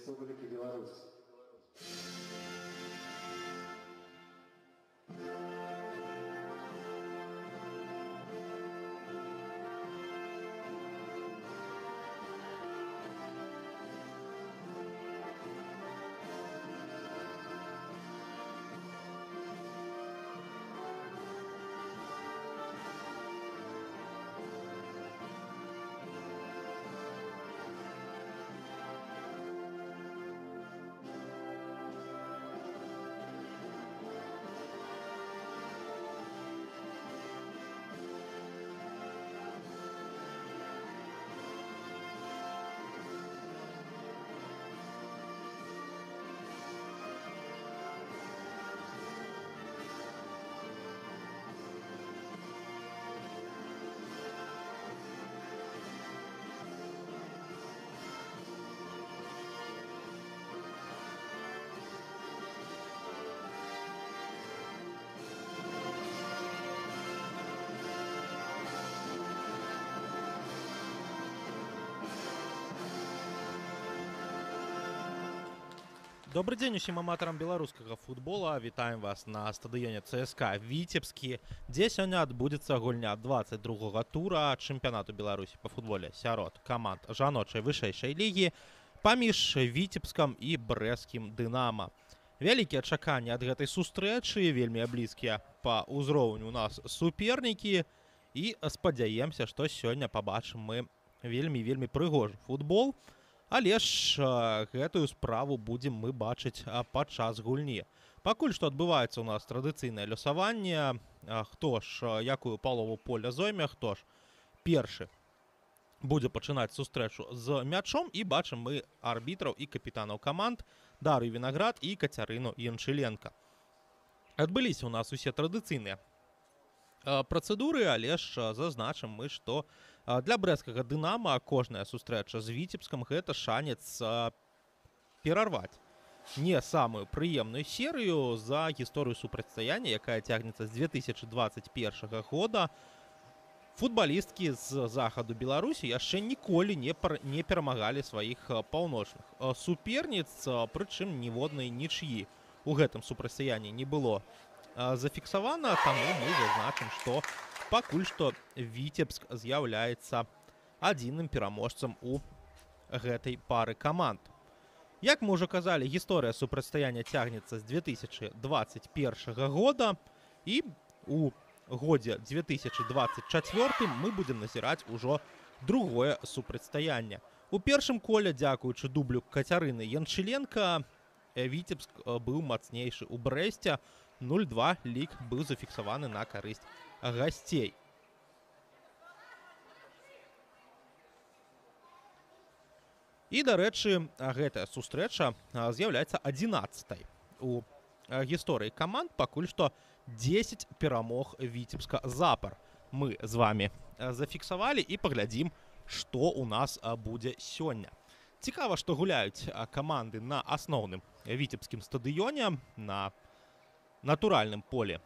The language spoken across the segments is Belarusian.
Республики Беларусь. Добрый дзень усім аматарам беларускага футбола. Вітаем вас на стадыёне ЦСКА Віцебскі, дзе сёння адбудзецца гульня 22-го тура чэмпіянату Беларусі па футболе сярод каманд жаночай вышэйшай лігі паміж Віцебскам і брэсцкім Дынама. Вялікія чаканні ад гэтай сустрэчы, вельмі блізкія па ўзроўню у нас супернікі, і спадзяемся, што сёння пабачым мы вельмі прыгожы футбол. Але ж гэтую справу будзем мы бачыць падчас гульні. Пакуль што адбываецца у нас традыцыйнае лёсаванне, хто ж якую палову поля зойме, хто ж першы будзе пачынаць сустрэчу з мячом, і бачым мы арбітраў і капітанаў каманд Дар'ю Вінаград і Кацярыну Янчыленка. Адбыліся у нас усе традыцыйныя працэдуры, але ж зазначым мы, што для брэсцкага Дынама кожная сустрэча з Віцебскам гэта шанец перарваць не самую прыемную серыю за гісторыю супрацьстаяння, якая цягнецца з 2021 года. Футбалісткі з захаду Беларусі яшчэ ніколі не перамагалі сваіх паўночных суперніц, прычым ніводнай нічыі у гэтым супрацьстаянні не было зафіксавана, таму мы зазначым, што пакуль што Віцебск з'яўляецца адзіным пераможцам у гэтай пары каманд. Як мы ўжо казалі, гісторыя супрацьстаяння цягнецца з 2021 года, і у годзе 2024 мы будзем назіраць ужо другое супрацьстаянне. У першым коле, дзякуючы дублю Кацярыны Янчыленка, Віцебск быў мацнейшы ў Брэсце, 0-2 лік быў зафіксаваны на карысць гасцей. І, дарэчы, гэтая сустрэча з'яўляецца 11-й у гісторыі каманд. Пакуль што 10 перамог Віцебска запар мы з вами зафіксавалі, і паглядзім, што ў нас будзе сёння. Цікава, што гуляюць каманды на асноўным віцебскім стадыёне, на натуральным поле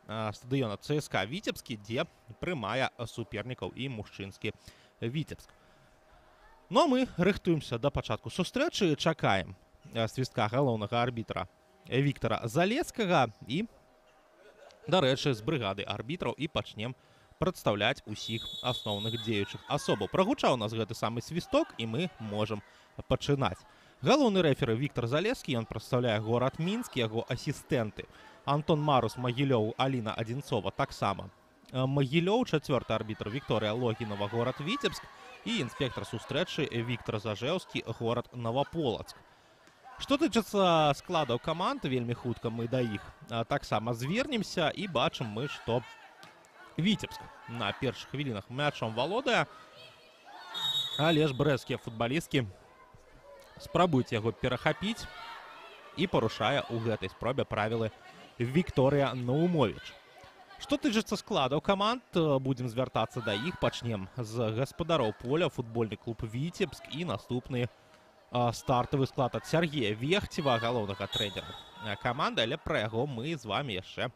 стадыёна ЦСКА Віцебскі, дзе прымае супернікаў і мужчынскі Віцебск. Ну а мы рыхтуемся да пачатку сустрэчы, чакаем свістка галоўнага арбітра Віктара Залескага, і, дарэчы, з брыгады арбітраў і пачнем прадстаўляць усіх асноўных дзеючых асобаў. Прагучаў у нас гэты самы свісток, і мы можам пачынаць. Галоўны рэферы Віктар Залескі, ён прадстаўляе горад Мінск, яго асістэнты Антон Марус, Магілёў, Аліна Адзінцова таксама Магілёў, чацвёрты арбітр Вікторыя Логінова, горад Віцебск, і інспектор сустрэчы Віктар Зажэўскі, горад Новаполацк. Што тычыцца складаў каманд, вельмі хутка мы да іх таксама звернемся, і бачым мы, што Віцебск на першых хвілінах мячом валодае, але ж брэсцкія футбалісткі спрабуюць яго перахапіць, і парушае ў гэтай спробе правілы Вікторыя Наумовіч. Што тычыцца складаў каманд, будзем звяртацца да іх. Пачнем з гаспадароў поля, футбольны клуб Віцебск, і наступны стартавы склад ад Сергея Вехцева, галоўнага трэнера каманды, але пра яго мы з вами яшчэ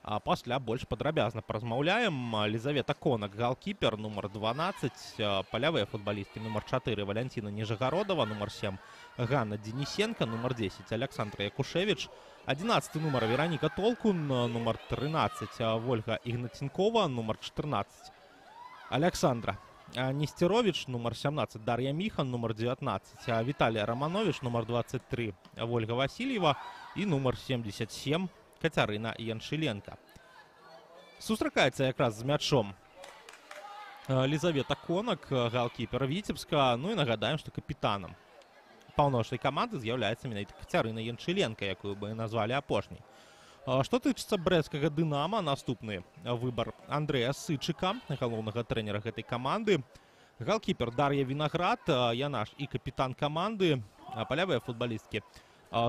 А пасля больш падрабязна паразмаўляем. Лизавета Конак, галкіпер, нумар 12. Палявыя футбалісткі, нумар 4 Валянціна Нижегородова, нумар 7 Ганна Денисенко, нумар 10 Александра Якушевич, 11 нумар Вероніка Толкун, нумар 13 Вольга Ігнатенкова, нумар 14 Александра Нестерович, нумар 17 Дар'я Михан, нумар 19 Виталия Романович, нумар 23 Вольга Васильева и нумар 77 Кацярына Яншыленко. Сустракаецца якраз з мячом Лизавета Конак, галкіпер Віцебска. Ну і нагадаем, што капітанам паўночнай каманды з'яўляецца менавіта Кацярына Яншыленко, якую бы назвалі апошняй. Што тычыцца брэсцкага «Дынама», наступны выбар Андрэя Сычыка, галоўнага трэнера гэтай каманды. Галкіпер Дар'я Вінаград, яна ж і капітан каманды. Палявыя футбалісткі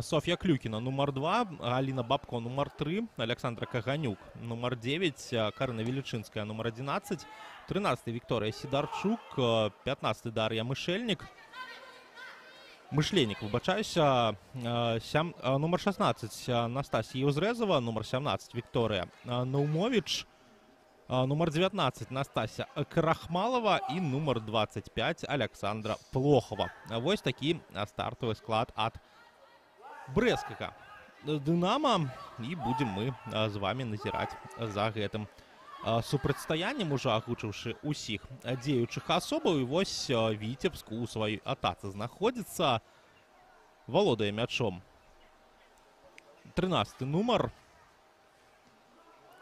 Софья Клюкіна, нумар 2, Аліна Бабко, нумар 3, Александра Каганюк, нумар 9, Карина Величинская, нумар 11, 13 Виктория Сидорчук, 15 Дар'я Мышельник, выбачаюся, нумар 16 Настасія Узрезова, нумар 17 Виктория Наумович, нумар 19 Настасія Крахмалова і нумар 25 Александра Плохова. Вось такі стартовый склад ад брэсцкага «Дынама», і будзем мы з вами назіраць за гэтым супрацьстаяннем, уже агучыўшы усіх дзеючых асобаў. І вось Віцебск у сваёй атацы знаходзіцца, валодае мячом 13 нумар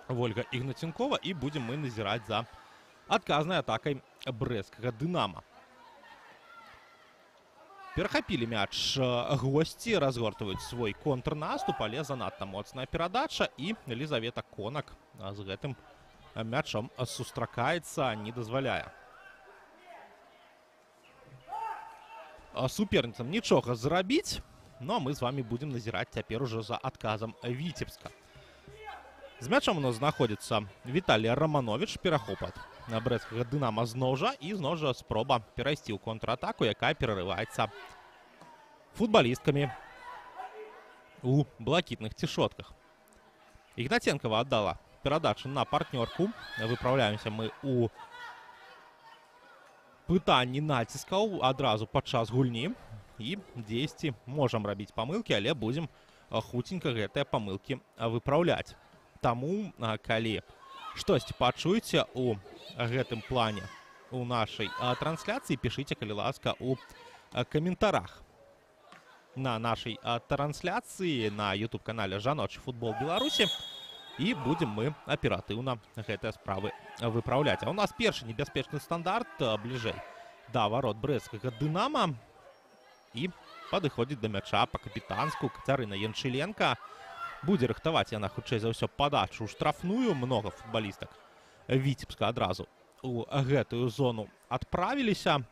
Вольга Ігнатенкова, і будзем мы назіраць за адказнай атакай брэсцкага «Дынама». Перахапілі мяч госці, разгортваюць свой контрнаступ, але занадта моцная перадача, і Лизавета Конак з гэтым мячом сустракаецца, не дазваляе суперніцам нічога зрабіць. Ну а мы з вами будзем назіраць цяпер ужо за адказам Віцебска. З мячом у нас знаходзіцца Віталій Романович, перахоп ад брэсцкага «Дынама» з ножа, і з ножа спроба перайсці ў контратаку, якая перарываецца футбалісткамі у блакітных цішотках. Ігнатенкова аддала перадачу на партнёрку. Выпраўляемся мы у пытанні націскаў адразу падчас гульні, і дзесьці можам рабіць памылкі, але будзем хуценька гэтыя памылкі выпраўляць. Таму, калі штосьці пачуеце у гэтым плане у нашай трансляцыі, пішыце, калі ласка, у каментарах на нашай трансляцыі на YouTube-канале «Жаночы футбол Беларусі», і будзем мы аператыўна гэтыя справы выпраўляць. А у нас першы небяспечны стандарт бліжэй да варот брэсцкага «Дынама», і падыходзіць да мяча па-капітанску Кацярына Яншыленка. Будзе рыхтаваць яна, хутчэй за ўсё, падачу ў штрафную. Много футбалістак Віцебска адразу у гэтую зону адправіліся.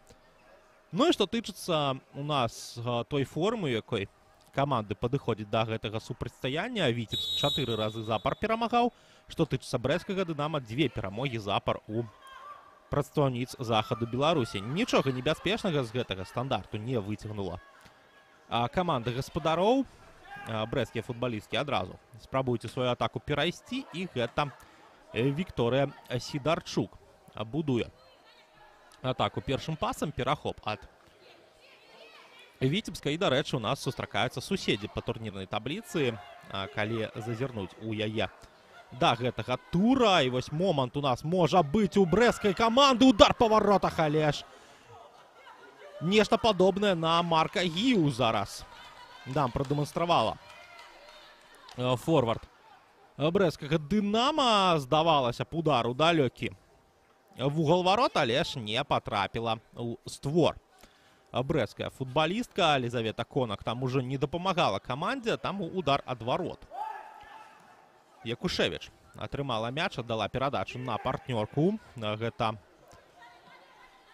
Ну і што тычыцца у нас той формы, якой каманды падыходзіць да гэтага супрацьстаяння. Віцебск 4 разы запар перамагаў. Што тычыцца брэсцкага «Дынама», 2 перамогі запар у прадстаўніц захаду Беларусі. Нічога небяспечнага з гэтага стандарту не выцягнула каманда гаспадароў. Брэсцкія футбалісткі адразу спрабуюць сваю атаку перайсці, і гэта Вікторыя Сідарчук будуе атаку першым пасам. Перахоп ад Віцебска, і, дарэчы, у нас сустракаюцца суседзі па турнірнай табліцы, калі зазірнуць у яе да гэтага тура. І вось момант у нас можа быць у брэсцкай каманды. Удар па варотах, але ж нешта падобнае на Марка Гіу зараз нам прадэманстравала форвард брэсцкага «Дынама». Здавалася б, удар у далёкі вугал варот, але ж не патрапіла ў створ. Брэсцкая футбалістка Лизавета Конак там ужо не дапамагала камандзе, там удар ад варот. Якушевич атрымала мяч, аддала перадачу на партнёрку. Гэта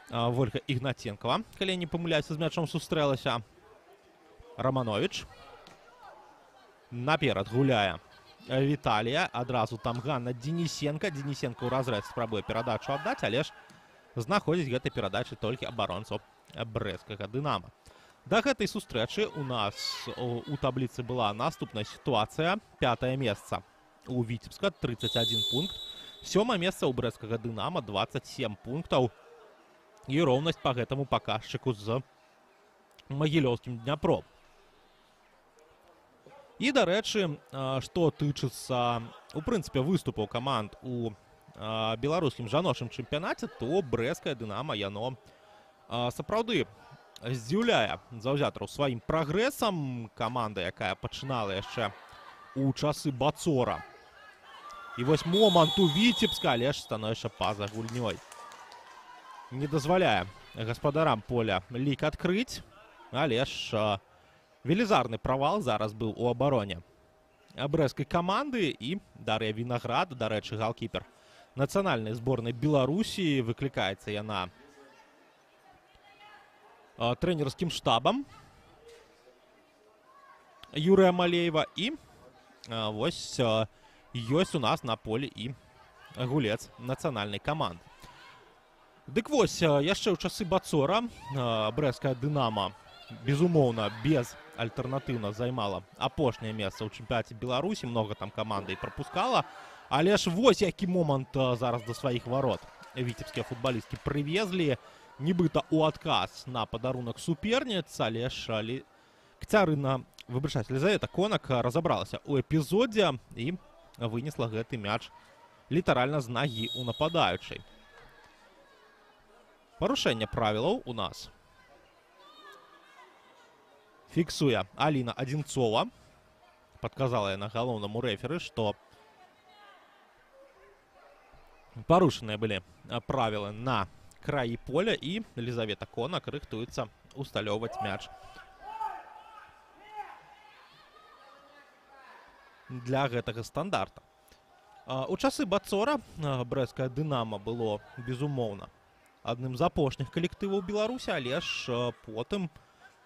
Вольга Ігнатенкова, калі не памыляюся, з мячом сустрэлася. Романович наперад гуляе Віталія. Адразу там Ганна Денисенко. Денисенко ў разрэз спрабуе перадачу аддаць, але ж знаходзіць гэтай перадачы толькі абаронцаў брэсцкага «Дынама». Да гэтай сустрэчы у нас у табліцы была наступная сітуацыя. 5-е месца у Витебска 31 пункт. 7 месца у брэсцкага Дынама 27 пунктаў. І роўнасць по гэтаму паказчыку з Магілёўскім Дняпром. І, дарэчы, што тычыцца, у прынцыпе, выступаў каманд у беларускім жаночым чэмпіянаце, то брэсцкае Дынама, яно сапраўды здзіўляе заўзятараў сваім прагрэсам. Каманда, якая пачынала яшчэ у часы Бацора. І вось момант у Віцебска, але ж становішча па-за гульнёй не дазваляе гаспадарам поля лік адкрыць, але ж велізарны правал зараз быў у абароне брэсцкай каманды. І Дар'я Вінаград, дарэчы, галкіпер нацыянальнай зборнай Беларусі, выклікаецца яна трэнерскім штабам Юрыя Малеева. І вось ёсць у нас на полі і гулец нацыянальнай каманды. Дык вось, яшчэ ў часы Бацора брэсцкая Дынама, безумоўна, безальтэрнатыўна займала апошняе месца ў чэмпіянаце Беларусі. Многа там каманда і прапускала. Але ж вось які момант зараз да сваіх варот віцебскія футбалісткі прывезлі, нібыта ў адказ на падарунак суперніц. Але ж Кцярына, выбачайце, Лізавета Конак разабралася ў эпізодзе і вынесла гэты мяч літаральна з нагі ў нападаючай. Парушэнне правілаў у нас фіксуе Аліна Адзінцова. Падказала яна галоўнаму рэферы, што парушаныя былі правілы на краі поля, і Лізавета Конак рыхтуецца усталёўваць мяч для гэтага стандарта. У часы Бацора брэсцкае Дынама было, безумоўна, адным з апошніх калектываў Беларусі, але ж потым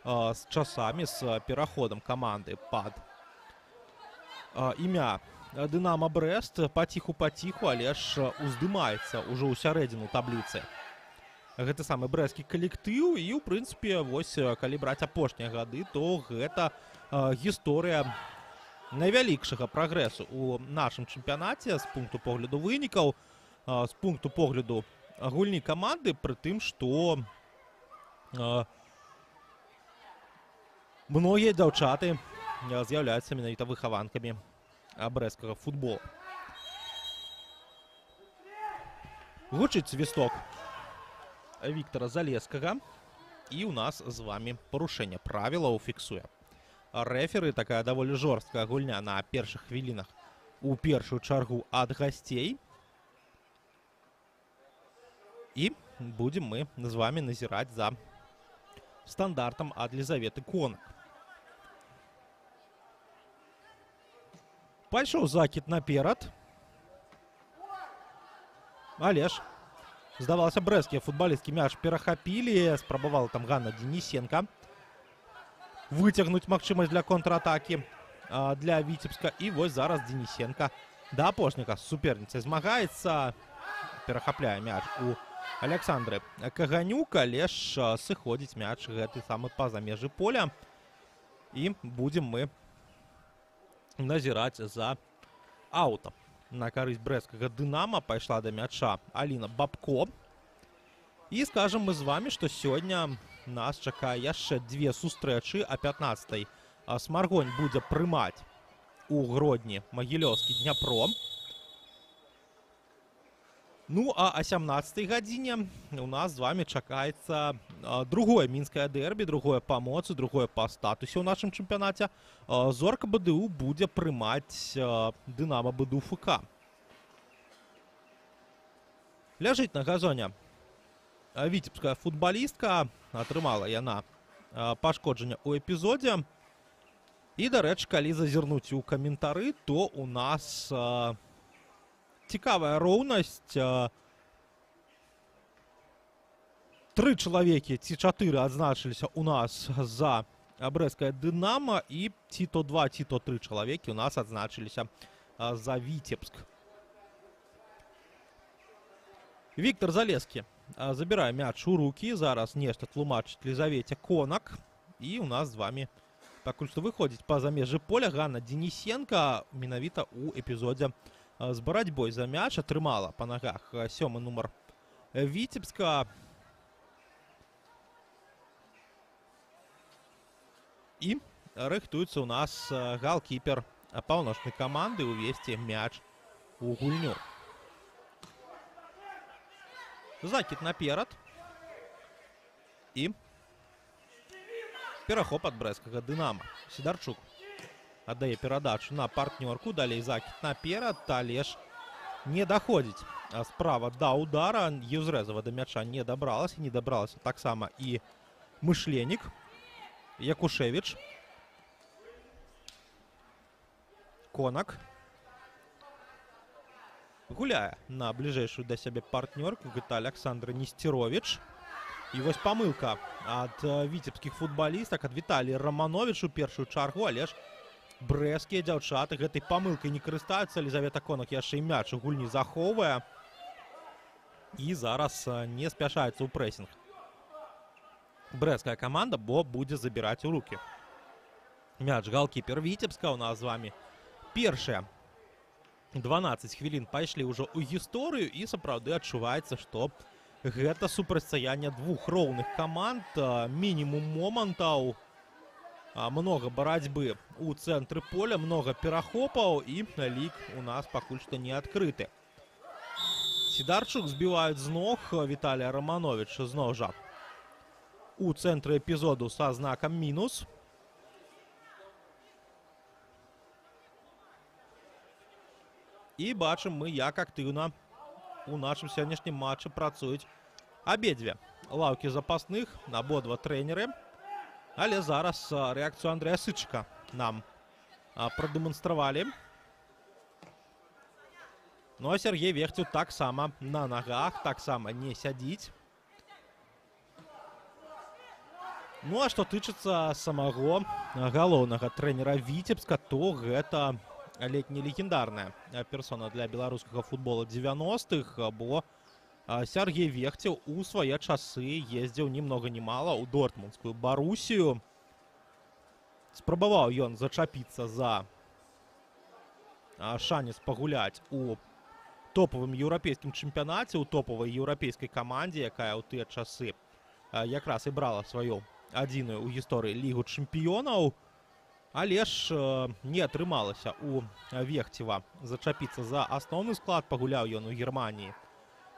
з часамі, з пераходам каманды пад імя Дынама Брэст паціху-паціху, але ж уздымаецца ўжо ў сярэдзіну табліцы гэты самы брэсцкі калектыў. І, у прынцыпе, вось калі браць апошнія гады, то гэта гісторыя найвялікшага прагрэсу у нашым чэмпіянаце з пункту погляду вынікаў, з пункту погляду гульні каманды, пры тым, што многія дзяўчаты з'яўляюцца менавіта выхаванкамі брэсцкага футбола. Гучыць свісток Віктара Залескага, і ў нас з вамі парушэнне правілаў фіксуе рэферы. Такая даволі жорсткая гульня на першых хвілінах у першую чаргу ад гасцей. І будем мы з вами назіраць за стандартам ад Лізаветы Конак. Пайшоў закід наперад. Але ж, здавалася, брэсцкія футбалісткі мяч перахапілі. Спрабавала там Ганна Денисенко выцягнуць магчымасць для контратакі для Віцебска. І вось зараз Денисенко да апошняга з суперніцай змагаецца. Перахапляе мяч у Александры Каганюк, але ж сыходзіць мяч гэты самы па-за межы поля. І будзем мы назіраць за аўтам. На карысць брэсцкага Дынама пайшла да мяча Аліна Бабко. І скажам мы з вами, што сёння нас чакае яшчэ две сустрэчы. О 15-й Смаргонь будзе прымаць у Гродні Магілёўскі Дняпро. Ну, а о 17-й гадзіне у нас з вами чакаецца другое мінскае дэрбі, другое па моцы, другое па статусе ў нашым чэмпіянаце. Зорка БДУ будзе прымаць Дынама БДУ ФК. Ляжыць на газоне віцебская футбалістка. Атрымала яна пашкоджанне ў эпізодзе. І, дарэчы, калі зазірнуць у каментары, то у нас цікавая роўнасць. 3 чалавекі ці 4 адзначыліся у нас за брэсцкае Дынама, і ці то 2, ці то 3 чалавекі у нас адзначыліся за Віцебск. Віктор Залескі забірае мяч у рукі. Зараз нешта тлумачыць Лізавеце Конак. І у нас з вами пакуль што выходзіць па-за межы поля. Ганна Денисенко менавіта ў эпізодзе з барацьбой за мяч атрымала па нагах 7-й нумар Віцебска. І рыхтуецца ў нас галкіпер паўночнай каманды увесці мяч у гульню. Закід наперад. І перахоп ад брэсцкага «Дынама». Сідарчук аддае перадачу на партнёрку. Далей закід наперад, але ж не даходзіць справа да удара. Еўзрэзава да мяча не дабралася. Не дабралася таксама і Мышленік. Якушевіч. Конак. Гуляе на бліжэйшую да сябе партнёрку. Гэта Александр Нестерович. І вось памылка ад віцебскіх футбалістак, ад Віталія Романовича у першую чаргу, але ж брэсцкія дзяўчаты гэтай памылкай не карыстаюцца. Елізавета Конак яшчэ і мяч у гульні захоўвае. І зараз не спяшаецца ў прэсінг брэсцкая каманда, бо будзе забіраць у рукі мяч галкіпер Віцебска. У нас з вами першыя 12 хвілін пайшлі ўжо ў гісторыю, і сапраўды адчуваецца, што гэта супрацьстаянне двух роўных каманд. Мінімум момантаў, много барацьбы у цэнтры поля, много перахопаў, і лік у нас пакуль што не адкрыты. Сідарчук збіваюць з ног Віталія Романовича зноў жа у цэнтры эпізоду са знакам мінус. І бачым мы, як актыўна у нашым сённяшнім матчы працуюць абедзве лаўкі запасных, абодва трэнеры. Але зараз рэакцыю Андрэя Сычка нам прадэманстравалі. Ну а Сергей Вехцеў таксама на нагах, таксама не сядзіць. Ну а што тычыцца самого галоўнага трэнера Віцебска, то гэта ледь не легендарная персона для беларускага футбола 90-х, бо Сергей Вехцеў у свае часы ездзіў ні многа ні мала ў дортмундскую Барусію. Спрабаваў ён зачапіцца за шанец пагуляць у топавым еўрапейскім чэмпіянаце, у топавай еўрапейскай камандзе, якая ў тыя часы якраз і брала сваю адзіную ў гісторыі лігу чэмпіёнаў. Але ж не атрымалася у Вехцева зачапіцца за асноўны склад. Пагуляў ён у Германіі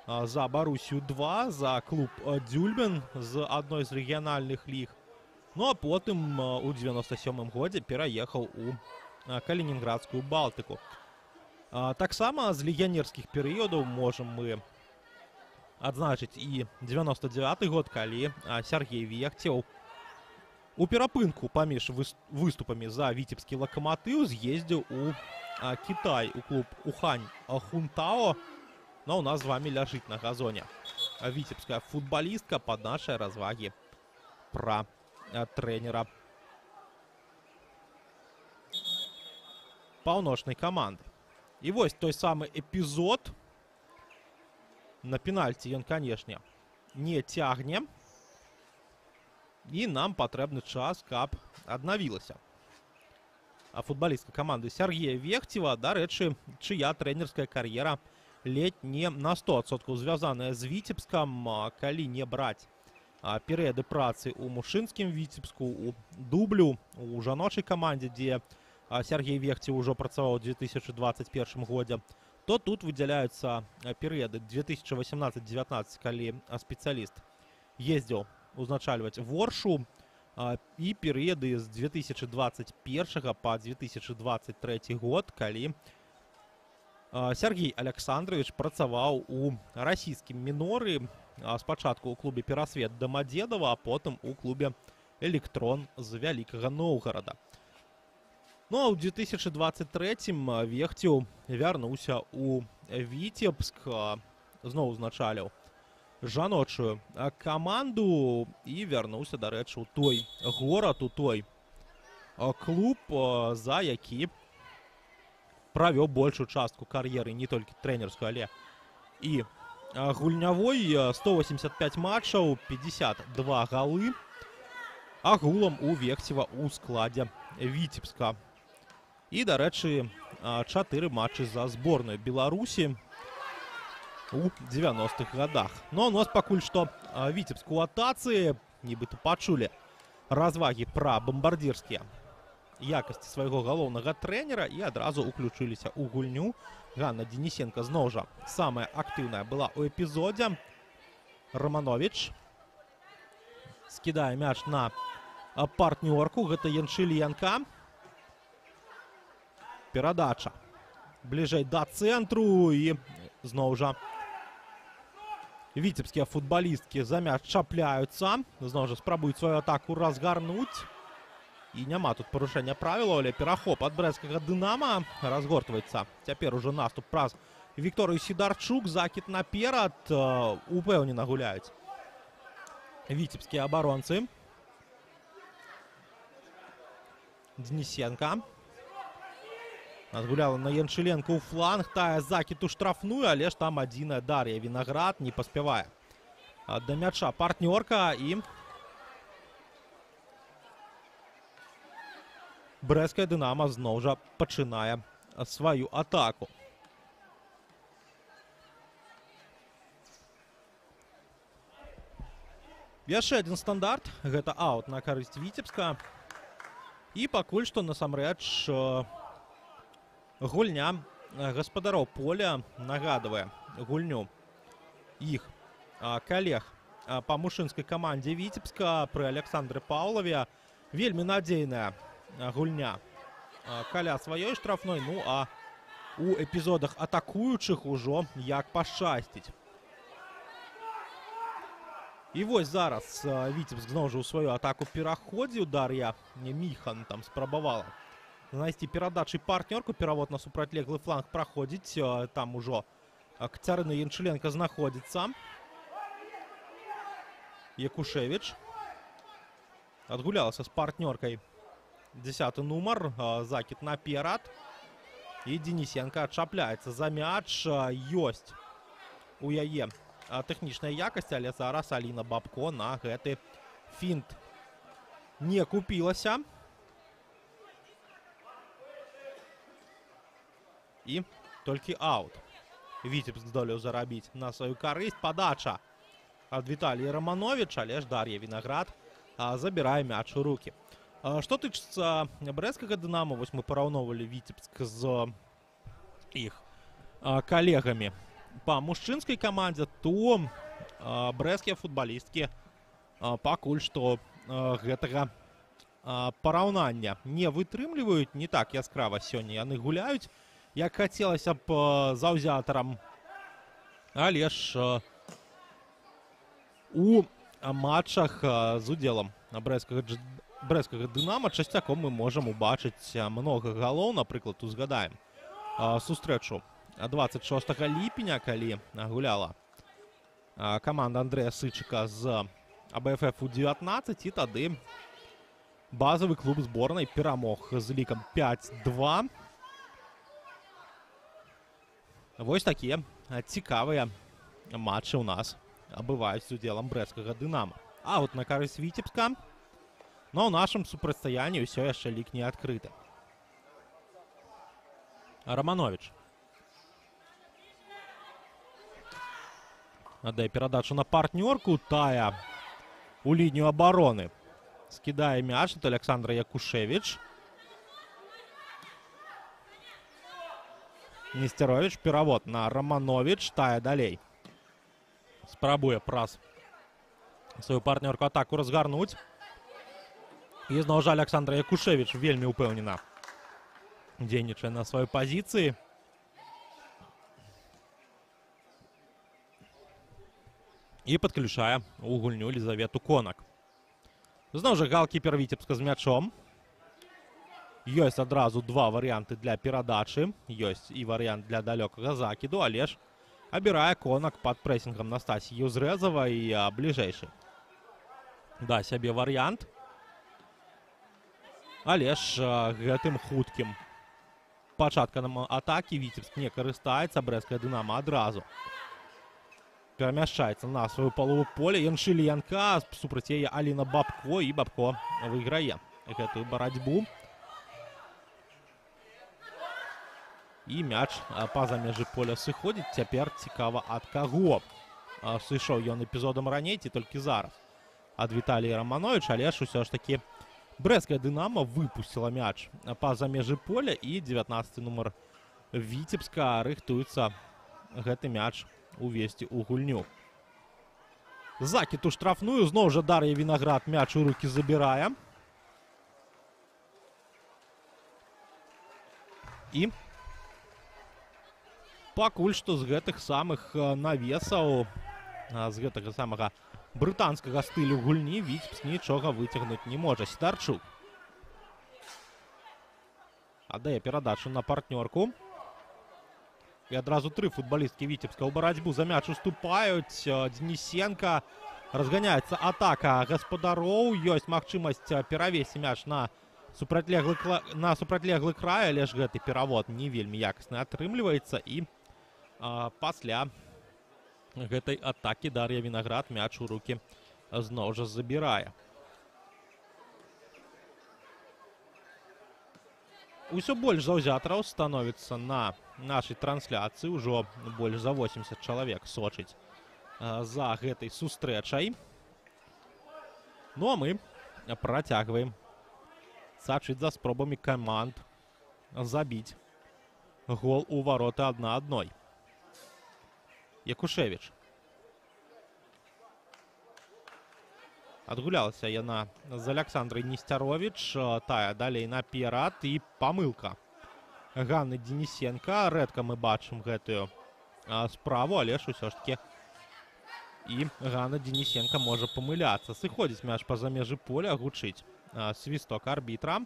за Барусію 2, за клуб Дюльмен з адной з рэгіянальных ліг. Ну а потым у 97-м годзе пераехаў у Калінінградскую Балтыку. Таксама з легіянерскіх перыядаў можам мы адзначыць і 99-й год, калі Сергей Вехцеў у перапынку паміж выступамі за віцебскі лакаматыў з'ездзіў у Кітай, у клуб Ухань Хунтао. Но у нас з вами ляжыць на газоне віцебская футбалістка пад нашай развагі пра трэнера паўночнай каманды. І вось той самы эпізод. На пенальці ён, канешне, не цягне. І нам патрэбны час, каб аднавілася футбалістка каманды Сергея Вехцева. Дарэчы, чыя трэнерская кар'ера ледь не на 100% звязаная з Віцебскам, калі не браць перыяды працы ў мужчынскім Віцебску, у дублю, у жаночай камандзе, дзе Сергей Вехцеў ужо працаваў у 2021 годзе, то тут выдзяляюцца перыяды 2018-19, калі спецыяліст ездзіў узначальваць Воршу, і перыяды з 2021 па 2023 год, калі Сергей Александрович працаваў у расійскім міноры, спачатку ў клубе Перасвет Домодедово, а потым у клубе Электрон з Вялікага Новгарада. Ну а ў 2023-м Вехцеў вярнуўся у Віцебск, зноў узначаліў жаночую каманду і вярнуўся, дарэчы, у той горад, у той клуб, за які правёў большую частку кар'еры, не толькі трэнерскую, але і гульнявой. 185 матчаў, 52 галы. агулам у Вехцева ў складзе Віцебска. І, дарэчы, 4 матчы за зборную Беларусі у 90-х годах. Но у нас пакуль што Віцебск у атацы, нібыта пачулі развагі пра бамбардзірскія якасці свайго галоўнага трэнера і адразу уключыліся ў гульню. Ганна Денисенко зноў жа самая актыўная была ў эпізодзе. Романович скідае мяч на партнёрку, гэта Яншыленка. Перадача бліжэй да цэнтру і зноў жа віцебскія футбалісткі за мяч чапляюцца. Зноў жа спрабуюць сваю атаку разгарнуць. І няма тут парушэння правілаў, але перахоп ад брэсцкага Дынама разгортваецца. Цяпер ужо наступ праз Вікторыю Сідарчук. Закід наперад. Упэўнена гуляюць віцебскія абаронцы. Денисенко адгуляла на Яншыленко ў фланг. Тая закід у штрафную, але ж там адзіная Дар'я Вінаград не паспявае да мяча партнёрка. І брэсцкае Дынама зноў жа пачынае сваю атаку. Яшчэ адзін стандарт. Гэта аут на карысць Віцебска. І пакуль што насамрэч гульня гаспадароў поля нагадвае гульню іх калег па мужчынскай камандзе Віцебска пры Александры Паўлаве. Вельмі надзейная гульня каля сваёй штрафной. Ну а у эпізодах атакуючых ужо як пашчасціць. І вось зараз Віцебск зноў жа ў сваю атаку пераходзіў. Дар'я Міхан там спрабавала знайсці перадачы партнёрку. Перавод на супрацьлеглы фланг праходзіць. Там ужо Кацярына Яншыленка знаходзіцца. Якушевіч адгулялася з партнёркай 10-й нумар. Закід наперад. І Денисенко чапляецца за мяч. Ёсць у яе тэхнічная якасць, але зараз Аліна Бабко на гэты фінт не купілася. І толькі аут Віцебск здолеў зарабіць на сваю карысць. Падача ад Віталія Романовича, але ж Дар'я Вінаград забірае мяч у рукі. Што тычыцца брэсцкага Дынама, вось мы параўноўвалі Віцебск з іх калегамі па мужчынскай камандзе, то брэсцкія футбалісткі пакуль што гэтага параўнання не вытрымліваюць. Не так яскрава сёння яны гуляюць, як хацелася б заўзятарам. Але ж у матчах з удзелам брэсцкага Дынама часцяком мы можам убачыць многа галоў. Напрыклад, узгадаем сустрэчу 26 ліпеня, калі гуляла каманда Андрэя Сычыка з АБФФ У-19, і тады базавы клуб зборнай перамог з лікам 5-2. Вось такія цікавыя матчы ў нас бываюць з удзелам брэсцкага Дынама. Аут на карысць Віцебска. Но ў нашым супрацьстаянні ўсё яшчэ лік не адкрыты. Романович аддае перадачу на партнёрку. Тая у лінію абароны скідае мяч. Это Александра Якушевич. Нестерович, перавод на Романович. Тая далей спрабуе праз сваю партнёрку атаку разгарнуць. І зноў жа Александра Якушевич вельмі упэўнена дзейнічае на сваёй пазіцыі. І падключае у гульню Лізавету Конак. Зноў жа галкіпер Віцебска з мячом. Ёсць адразу два варыянты для перадачы. Ёсць і варыянт для далёкага закіду, але ж абірае Конак пад прэсінгам Настасі Юзрэзавай бліжэйшы да сябе варыянт. Але ж гэтым хуткім пачаткам атакі Віцебск не карыстаецца. Брэсцкае Дынама адразу перамяшчаецца на сваю палову поля. Яншыліянка, супраць яе Аліна Бабко, і Бабко выйграе гэтую барацьбу. І мяч па-за межы поля сыходзіць. Цяпер цікава, ад каго сышоў ён эпізодам раней, ці толькі зараз ад Віталія Рамановича, але ж усё ж такі брэсцкая «Дынамо» выпусціла мяч па-за межы поля, і 19 нумар Віцебска рыхтуецца гэты мяч увесці ў гульню. Закід у штрафную, зноў жа Дар'я Вінаград мяч у рукі забірае. І пакуль што з гэтых самых навесаў, з гэтага самага брытанскага стылю гульні Віцебск нічога выцягнуць не можа. Сідарчук аддае перадачу на партнёрку. І адразу тры футбалісткі Віцебска ў барацьбу за мяч уступаюць. Денисенко, разганяецца атака гаспадароў. Ёсць магчымасць перавесці мяч на супрацьлеглы край, але ж гэты перавод не вельмі якасны атрымліваецца. І пасля гэтай атакі Дар'я Вінаград мяч у рукі зноў жа забірае. Усё больш заўзятараў становіцца на нашай трансляцыі. Ужо больш за 80 чалавек сочыць за гэтай сустрэчай. Ну а мы працягваем сачыць за спробамі каманд забіць гол у вароты 1-1. Якушевіч. Адгулялася яна з Аляксандрай Несцяровіч. Тая далей наперад, і памылка Ганны Денисенко. Рэдка мы бачым гэтую справу, але ж усё ж такі і Ганна Денисенко можа памыляцца. Сыходзіць мяч па-за межы поля, гучыць свісток арбітра.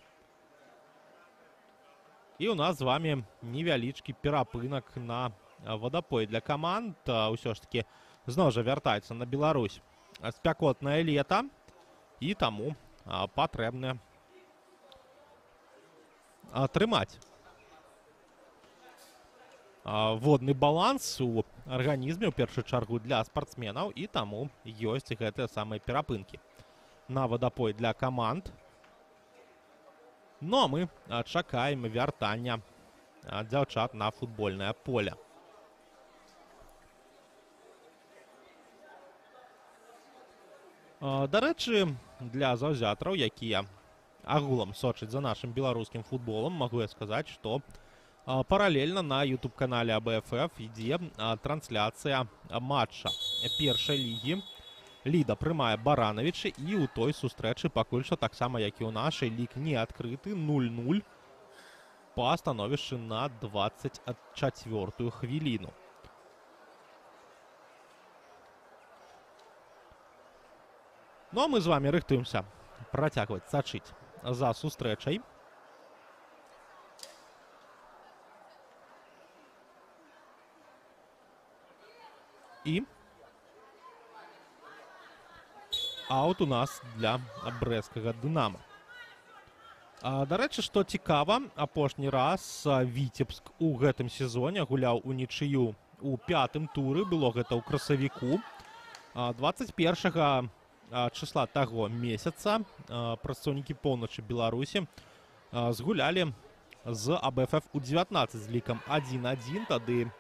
І у нас з вами невялічкі перапынак на вадапой для каманд. Усё ж такі зноў жа вяртаецца на Беларусь спякотнае лета, і таму патрэбна атрымаць водны баланс у арганізме, ў першую чаргу для спартсменаў, і таму ёсць гэтыя самыя перапынкі на вадапой для каманд. Ну а мы чакаем вяртання дзяўчат на футбольнае поле. Дарэчы, для заўзятараў, якія агулам сочаць за нашым беларускім футболам, магу я сказаць, што паралельна на YouTube-канале АБФФ ідзе трансляцыя матча першай лігі. Ліда прымае Баранавічы, і ў той сустрэчы пакуль што таксама, як і ў нашай, лік не адкрыты, 0-0 па становішчы на 24-ю хвіліну. Ну а мы з вами рыхтуемся працягваць сачыць за сустрэчай. І аут у нас для брэсцкага «Дынамо». Дарэчы, што цікава, апошні раз Віцебск у гэтым сезоне гуляў у нічыю у 5-м туры, было гэта ў красавіку. 21 числа таго месяца прадстаўнікі поўначы Беларусі згулялі з АБФФ у 19 з лікам 1-1. Тады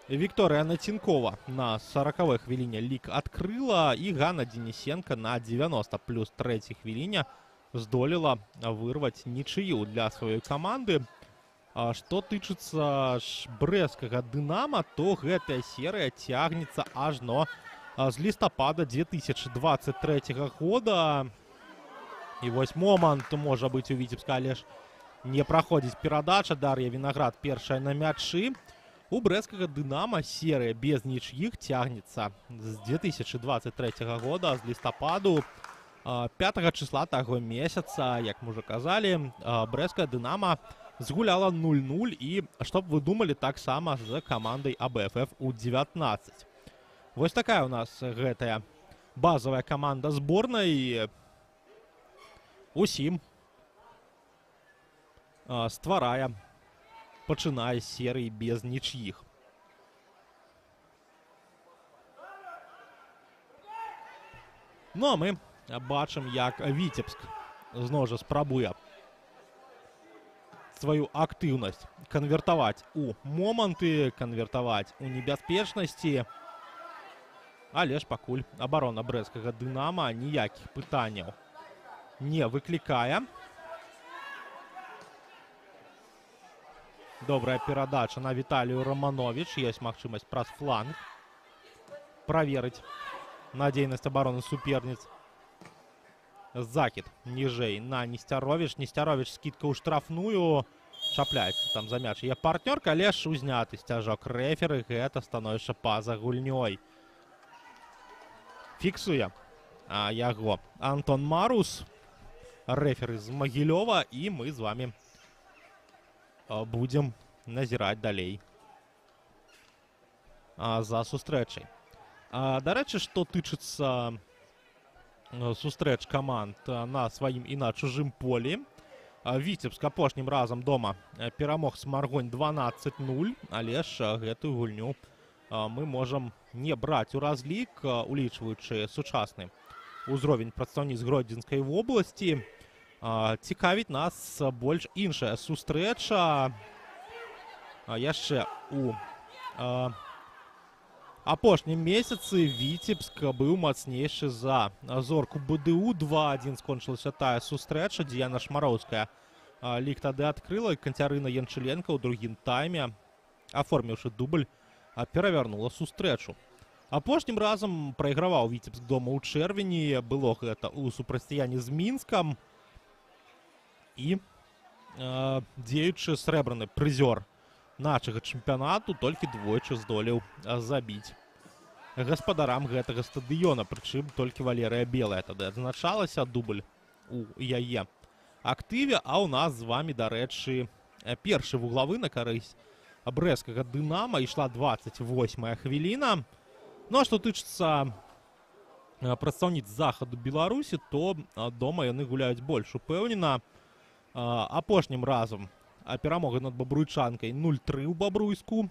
Вікторыя Націнкова на 40-й хвіліне лік адкрыла, і Ганна Денисенко на 90 плюс 3-й хвіліне здолела вырваць нічыю для сваёй каманды. Што тычыцца брэсцкага «Дынамо», то гэтая серыя цягнецца ажно з лістапада 2023 года. І вось момант можа быць у Віцебска, але ж не праходзіць перадача. Дар'я Вінаград першая на мячы. У брэсцкага «Дынамо» серыя без нічыіх цягнецца з 2023 года, з лістападу. 5 числа таго месяца, як мы ўжо казалі, брэсцкае «Дынамо» згуляла 0-0, і, што б вы думалі, таксама з камандай АБФФ у 19. Вось такая у нас гэтая базовая команда зборнай. Усім стварае, пачынае з серыі без нічьіх. Ну а мы бачым, як Віцебск зноў жа спрабуе сваю актыўнасць канвертаваць у моманты, канвертаваць у небяспечнасці. Але ж пакуль абарона брэсцкага «Дынама» ніякіх пытанняў не выклікае. Добрая перадача на Віталію Романович. Ёсць магчымасць праз фланг праверыць надзейнасць абароны суперніц. Закід ніжэй на Несцяровіч. Несцяровіч скидка ў штрафную. Чапляецца там за мяч. Є партнёрка, але ж узняты сцяжок рэферы. Гэта становішча па-за гульнёй. Фіксуе яго Антон Марус, рэферы з Магілёва, і мы з вами будзем назіраць далей за сустрэчай. Дарэчы, што тычыцца сустрэч каманд на сваім і на чужым полі. Віцебск апошнім разам дома перамог Смаргонь 12-0, але ж гэтую гульню мы можам не браць у разлік, улічваючы сучасны ўзровень прадстаўніцтв Гродзенскай вобласці. Цікавіць нас больш іншая сустрэча. Яшчэ у апошнім месяцы Віцебск быў мацнейшы за Зорку БДУ. 2-1 скончылася тая сустрэча. Діяна Шмароўская лік тады адкрыла. Канцярына Янчыленка ў другім тайме, аформіўшы дубль, перавярнула сустрэчу. Апошнім разам прайграваў Віцебск дома ў чэрвені. Было гэта ў супрацьстаянні з Мінскам. І дзеючы срэбраны прызёр нашага чэмпіянату толькі двойчы здолеў забіць гаспадарам гэтага стадыёна. Прычым толькі Валерыя Белая тады адзначалася, дубль у яе актыве. А ў нас з вамі, дарэчы, першы вуглавы на карысць брэсцкага «Дынама». Ішла 28-я хвіліна. Ну а што тычыцца прадстаўніц захаду Беларусі, то дома яны гуляюць больш упэўнена. Апошнім разам перамога над бабруйчанкай 0-3 у Бабруйску.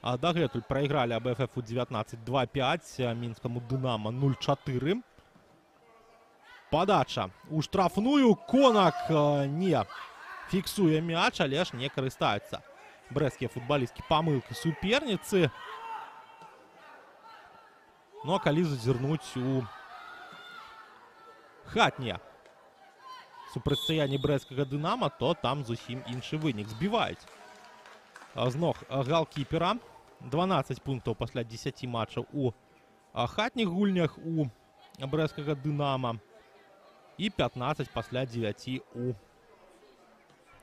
Дагэтуль прайгралі АБФФ У-19 2-5, мінскаму «Дынама» 0-4. Падача у штрафную. Конак не фіксуе мяч, але ж не карыстаюцца брэсцкія футбалісткі памылкай суперніцы. Ну а калі зазірнуць у хатнія супрацьстаянні брэсцкага «Дынама», то там зусім іншы вынік. Збіваюць з ног галкіпера. 12 пунктаў пасля 10 матчаў у хатніх гульнях у брэсцкага «Дынама» і 15 пасля 9 у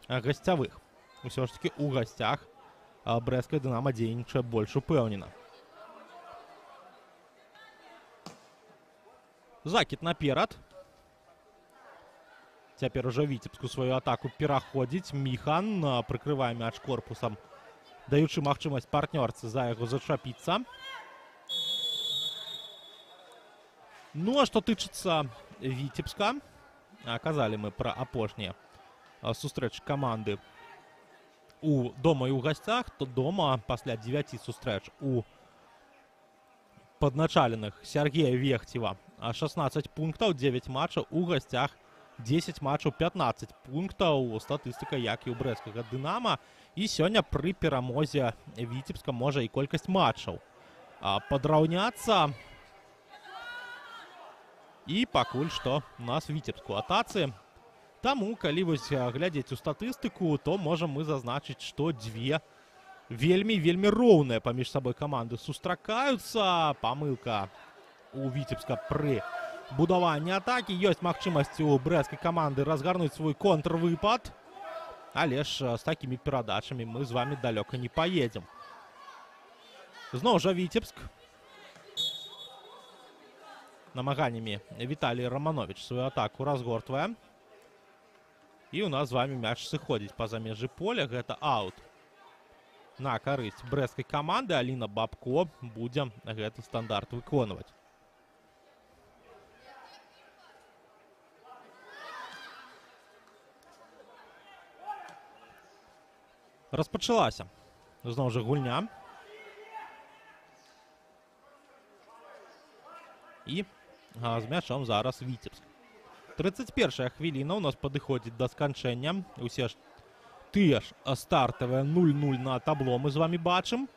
гасцявых. Усё ж таки у гасцях брэсцкае «Дынама» дзейнічае больш упэўнена. Закід наперад. Цяпер ужо Віцебску сваю атаку пераходзіць. Міхан прыкрывае мяч корпусам, даючы магчымасць партнёрцы за яго зачапіцца. Ну а што тычыцца Віцебска, казалі мы пра апошнія сустрэчы каманды у дома і ў гасцях, то дома пасля 9 сустрэч у падначаленых Сергея Вехцева 16 пунктаў, 9 матчаў, у гасцях 10 матчаў, 15 пунктаў. Статыстыка, як і ў брэсцкага «Дынама». І сёння пры перамозе Віцебска можа і колькасць матчаў падраўняцца. І пакуль што у нас Віцебск у атацы. Таму, калі вось глядзець у статыстыку, то можам мы зазначыць, што дзве вельмі роўныя паміж сабой каманды сустракаюцца. Памылка у Віцебска пры будаванні атакі. Ёсць магчымасць у брэсцкай каманды разгарнуць свой контрвыпад. Але ж з такімі перадачамі мы з вами далёка не паедзем. Зноў жа Віцебск намаганнямі Віталій Романович сваю атаку разгортвае. І у нас з вами мяч сыходзіць па-за межы поля. Гэта аут на карысць брэсцкай каманды. Аліна Бабко будзе гэты стандарт выконваць. Распачалася зноў жа гульня. І з мячом зараз Віцебск. 31-я хвіліна у нас падыходзіць да сканчэння. Усе ж тыя ж стартавыя 0-0 на табло мы з вами бачым.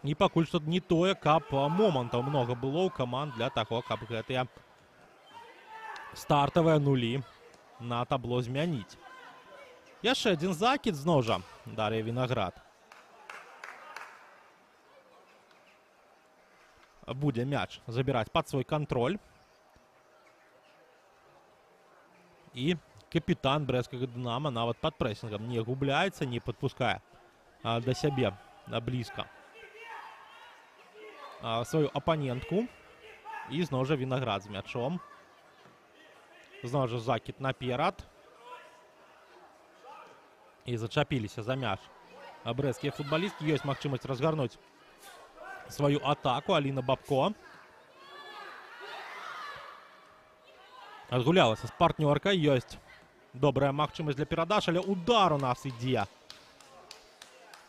І пакуль што не тое, каб момантаў много было ў каманд для таго, каб гэтыя стартавыя нулі на табло змяніць. Яшчэ адзін закід зноў жа Дар'я Вінаград. Будзе мяч забіраць пад свой кантроль. І капітан брэсцкага «Дынама» нават пад прэсінгам не губляецца, не падпускае да сябе блізка сваю апанентку. І зноў жа Вінаград з мячом. Зноў жа закід наперад. І зачапіліся за мяч брэсцкія футбалісткі. Ёсць магчымасць разгарнуць сваю атаку. Аліна Бабко адгулялася з партнёркай. Ёсць добрая магчымасць для перадач, але удар у нас ідзе.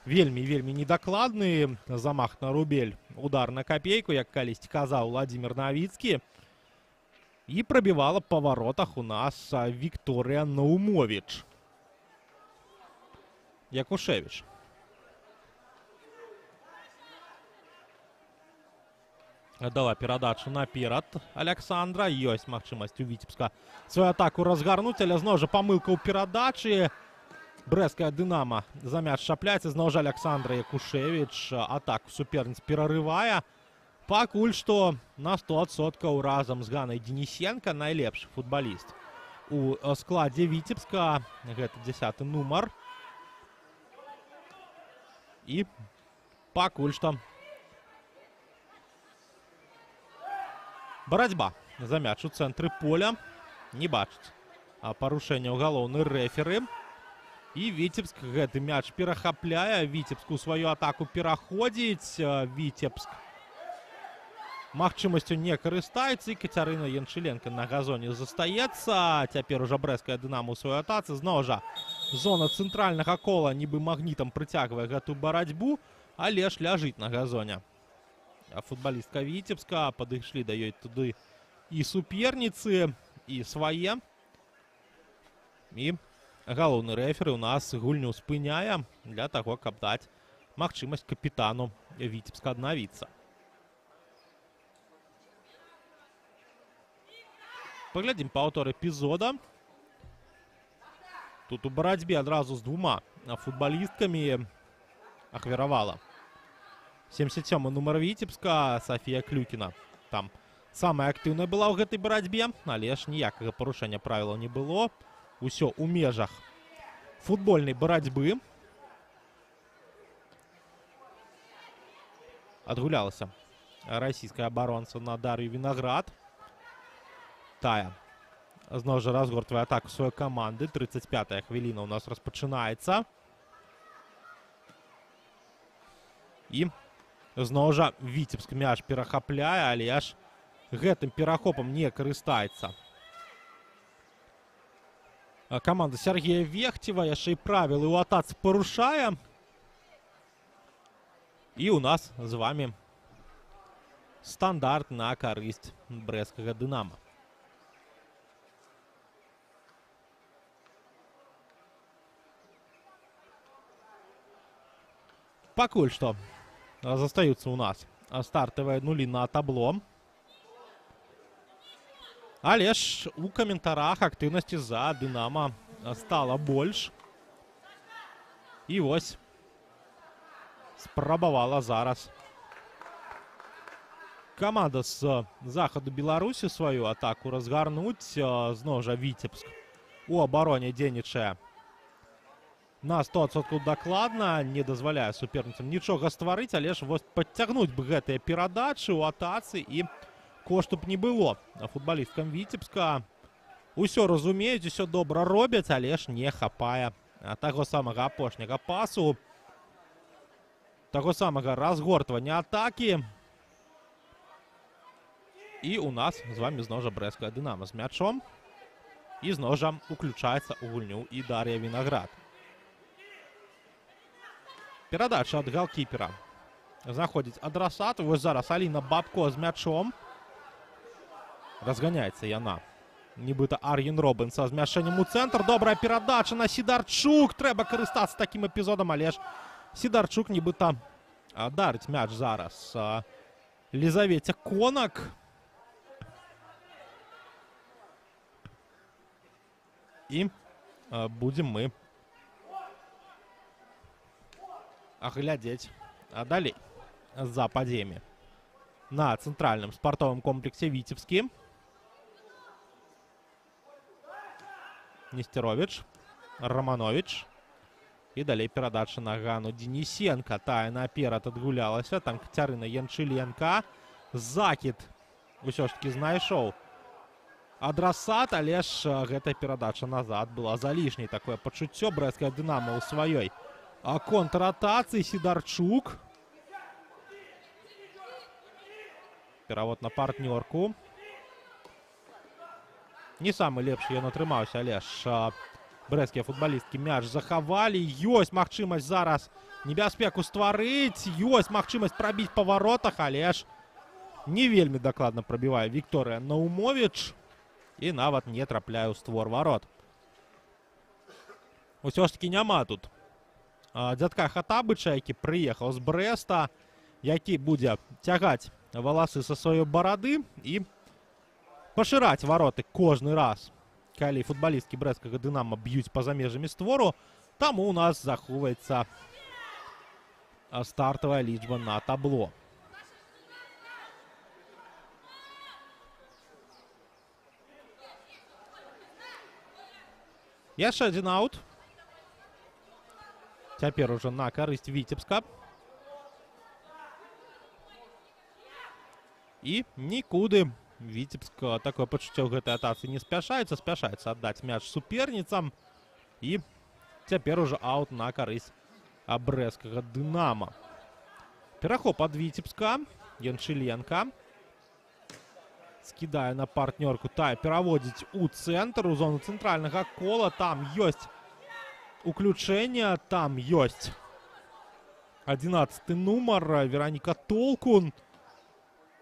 Вельмі недакладны замах на рубель. Удар на копейку, як калісьці казаў Владзімір Навіцкі. І прабівала па варотах у нас Вікторыя Наумовіч. Якушевіч. Дала перадачу наперад Александра. Ёсць магчымасць у Віцебска сваю атаку разгарнуць, але зноў жа памылка ў перадачы. Брэсцкая «Дынама» за мяч чапляецца. Зноў жа Александра Якушевіч атаку суперніц перарывае. Пакуль што на 100% разам з Ганай Денисенко найлепшы футбаліст у складзе Віцебска. Гэта 10-й нумар. І пакуль што барацьба за мяч у цэнтры поля. Не бачыць парушэнняў галоўны рэферы. І Віцебск гэты мяч перахапляе. Віцебск у сваю атаку пераходзіць. Віцебск магчымасцю не карыстаецца. І Кацярына Янчыленка на газоне застаецца. Цяпер ужо брэсцкая «Дынама» у сваёй атацы. Зноў жа зона цэнтральнага кола нібы магнітам прыцягвае гэтую барацьбу, але ж ляжыць на газоне футбалістка Віцебска. Падышлі да ёй туды і суперніцы, і свае. І галоўны рэферы у нас гульню спыняе для таго, каб даць магчымасць капітану Віцебска аднавіцца. Паглядзім паўтор эпізода. Тут у барацьбе адразу з двума футбалісткамі ахвяравала 77-й нумар Віцебска Сафія Клюкіна. Там самая актыўная была ў гэтай барацьбе, але ж ніякага парушэння правілаў не было. Усё ў межах футбольнай барацьбы. Адгулялася расійская абаронца на Дар'ю Вінаград. Тая зноў жа разгортвае атаку сваёй каманды. 35-я хвіліна у нас распачынаецца. І зноў жа Віцебск мяч перахапляе, але ж гэтым перахопам не карыстаецца каманда Сергея Вехцева. Яшчэ і правілы ў атацы парушае. І у нас з вами стандарт на карысць брэсцкага «Дынама». Пакуль што застаюцца у нас стартавыя нулі на табло. Але ж у каментарах актыўнасці за «Дынама» стала больш. І вось спрабавала зараз каманда з захаду Беларусі сваю атаку разгарнуць. Зноў жа Віцебск у абароне дзейнічае на 100% дакладна, не дазваляе суперніцам нічога стварыць, але ж вось падцягнуць бы гэтыя перадачы ў атацы і кошту б не было футбалісткам Віцебска. Усё разумеюць, усё добра робяць, але ж не хапае таго самага апошняга пасу, таго самага разгортвання атакі. І у нас з вами зноў жа брэсцкая «Дынама» з мячом. І зноў жа уключаецца ў гульню і Дар'я Вінаград. Перадача ад галкіпера. Знаходзіць адрасат. Вось зараз Аліна Бабко з мячом. Разганяецца яна. Нібыта Ар'ен Робін са змяшэннем у цэнтр. Добрая перадача на Сідарчук. Трэба карыстацца такім эпізодам, але ж Сідарчук нібыта дарыць мяч зараз Лізавеце Конак. І будзем мы глядзець далей за падзеямі на цэнтральным спартовым комплексе Віцебскі. Нестерович, Романович. І далей перадача на Гану Денисенко. Тая наперад адгулялася. Там Кацярына Янчыленка. Закід усё ж таки знайшоў адрасат, але ж гэтая перадача назад была залішняй. Такое пачуццё. Брэсцкая Дынама ў сваёй контратацыі. Сідарчук. Перавод на партнёрку. Не самы лепшы ён атрымаўся, але ж брэсцкія футбалісткі мяч захавалі. Ёсць магчымасць зараз небяспеку стварыць. Ёсць магчымасць прабіць па варотах, але ж не вельмі дакладна прабівае Вікторыя Наумовіч і нават не трапляе ў створ варот. Усё ж такі няма тут дзядка Хатабыча, які прыехаў з Брэста, які будзе цягаць валасы са сваёй барады і пашыраць вароты кожны раз, калі футбалісткі брэсцкага Дынама б'юць па-за межамі створу. Таму у нас захоўваецца стартавая лічба на табло. Яшчэ адзін аут. Цяпер ужо на карысць Віцебска. І нікуды Віцебск такое пачуццё ў гэтай атацы не спяшаецца. Спяшаецца аддаць мяч суперніцам. І цяпер ужо аут на карысць брэсцкага Дынама. Перахоп ад Віцебска. Янчыленка. Скідае на партнёрку. Тая пераводзіць у цэнтр, у зону цэнтральнага кола. Там ёсць уключэнне. Там ёсць 11-й нумар Вераніка Толкун.